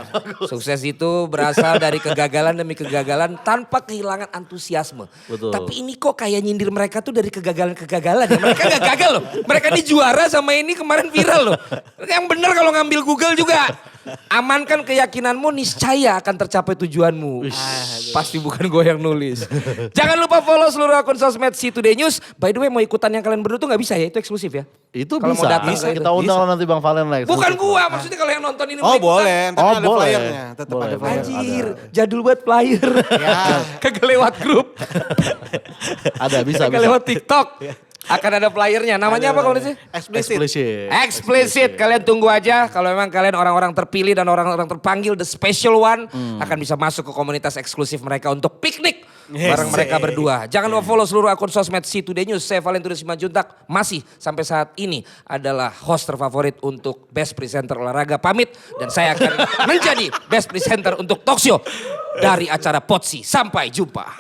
[SPEAKER 3] Ya. Sukses itu berasal dari kegagalan demi kegagalan tanpa kehilangan antusiasme.
[SPEAKER 1] Betul.
[SPEAKER 3] Tapi ini kok kayak nyindir mereka tuh dari kegagalan-kegagalan ya. Mereka gak gagal loh. Mereka ini juara sama ini kemarin viral loh. Yang bener kalau ngambil Google juga. Amankan keyakinanmu, niscaya akan tercapai tujuanmu. Pasti bukan gue yang nulis. Jangan lupa follow seluruh akun sosmed Si Today News. By the way mau ikutan yang kalian berdua tuh gak bisa ya, itu eksklusif ya.
[SPEAKER 1] Itu
[SPEAKER 3] Kalau
[SPEAKER 1] bisa.
[SPEAKER 3] mau datang
[SPEAKER 1] Bisa.
[SPEAKER 3] ke
[SPEAKER 1] Kita
[SPEAKER 3] itu.
[SPEAKER 1] undang nanti Bang Valen Lex.
[SPEAKER 3] Bukan gua, maksudnya kalau yang nonton ini
[SPEAKER 2] Oh
[SPEAKER 3] mau ikutan.
[SPEAKER 2] boleh, ntar
[SPEAKER 1] Oh,
[SPEAKER 2] ada
[SPEAKER 1] boleh.
[SPEAKER 2] flyernya. Tetap
[SPEAKER 1] Boleh,
[SPEAKER 2] ada
[SPEAKER 1] boleh.
[SPEAKER 2] flyer.
[SPEAKER 3] Anjir, jadul banget flyer. Kagak lewat grup.
[SPEAKER 1] Ada, bisa.
[SPEAKER 3] Kagak lewat TikTok. Akan ada flyernya. Namanya apa kalau sih?
[SPEAKER 2] Explicit.
[SPEAKER 3] Explicit. Kalian tunggu aja. Kalau memang kalian orang-orang terpilih dan orang-orang terpanggil, the special one, akan bisa masuk ke komunitas eksklusif mereka untuk piknik bareng mereka berdua. Jangan lupa follow seluruh akun sosmed Si Today News. Saya Valentinus Simanjuntak masih sampai saat ini adalah host terfavorit untuk Best Presenter Olahraga. Pamit dan saya akan menjadi Best Presenter untuk talk show dari acara Potsi. Sampai jumpa.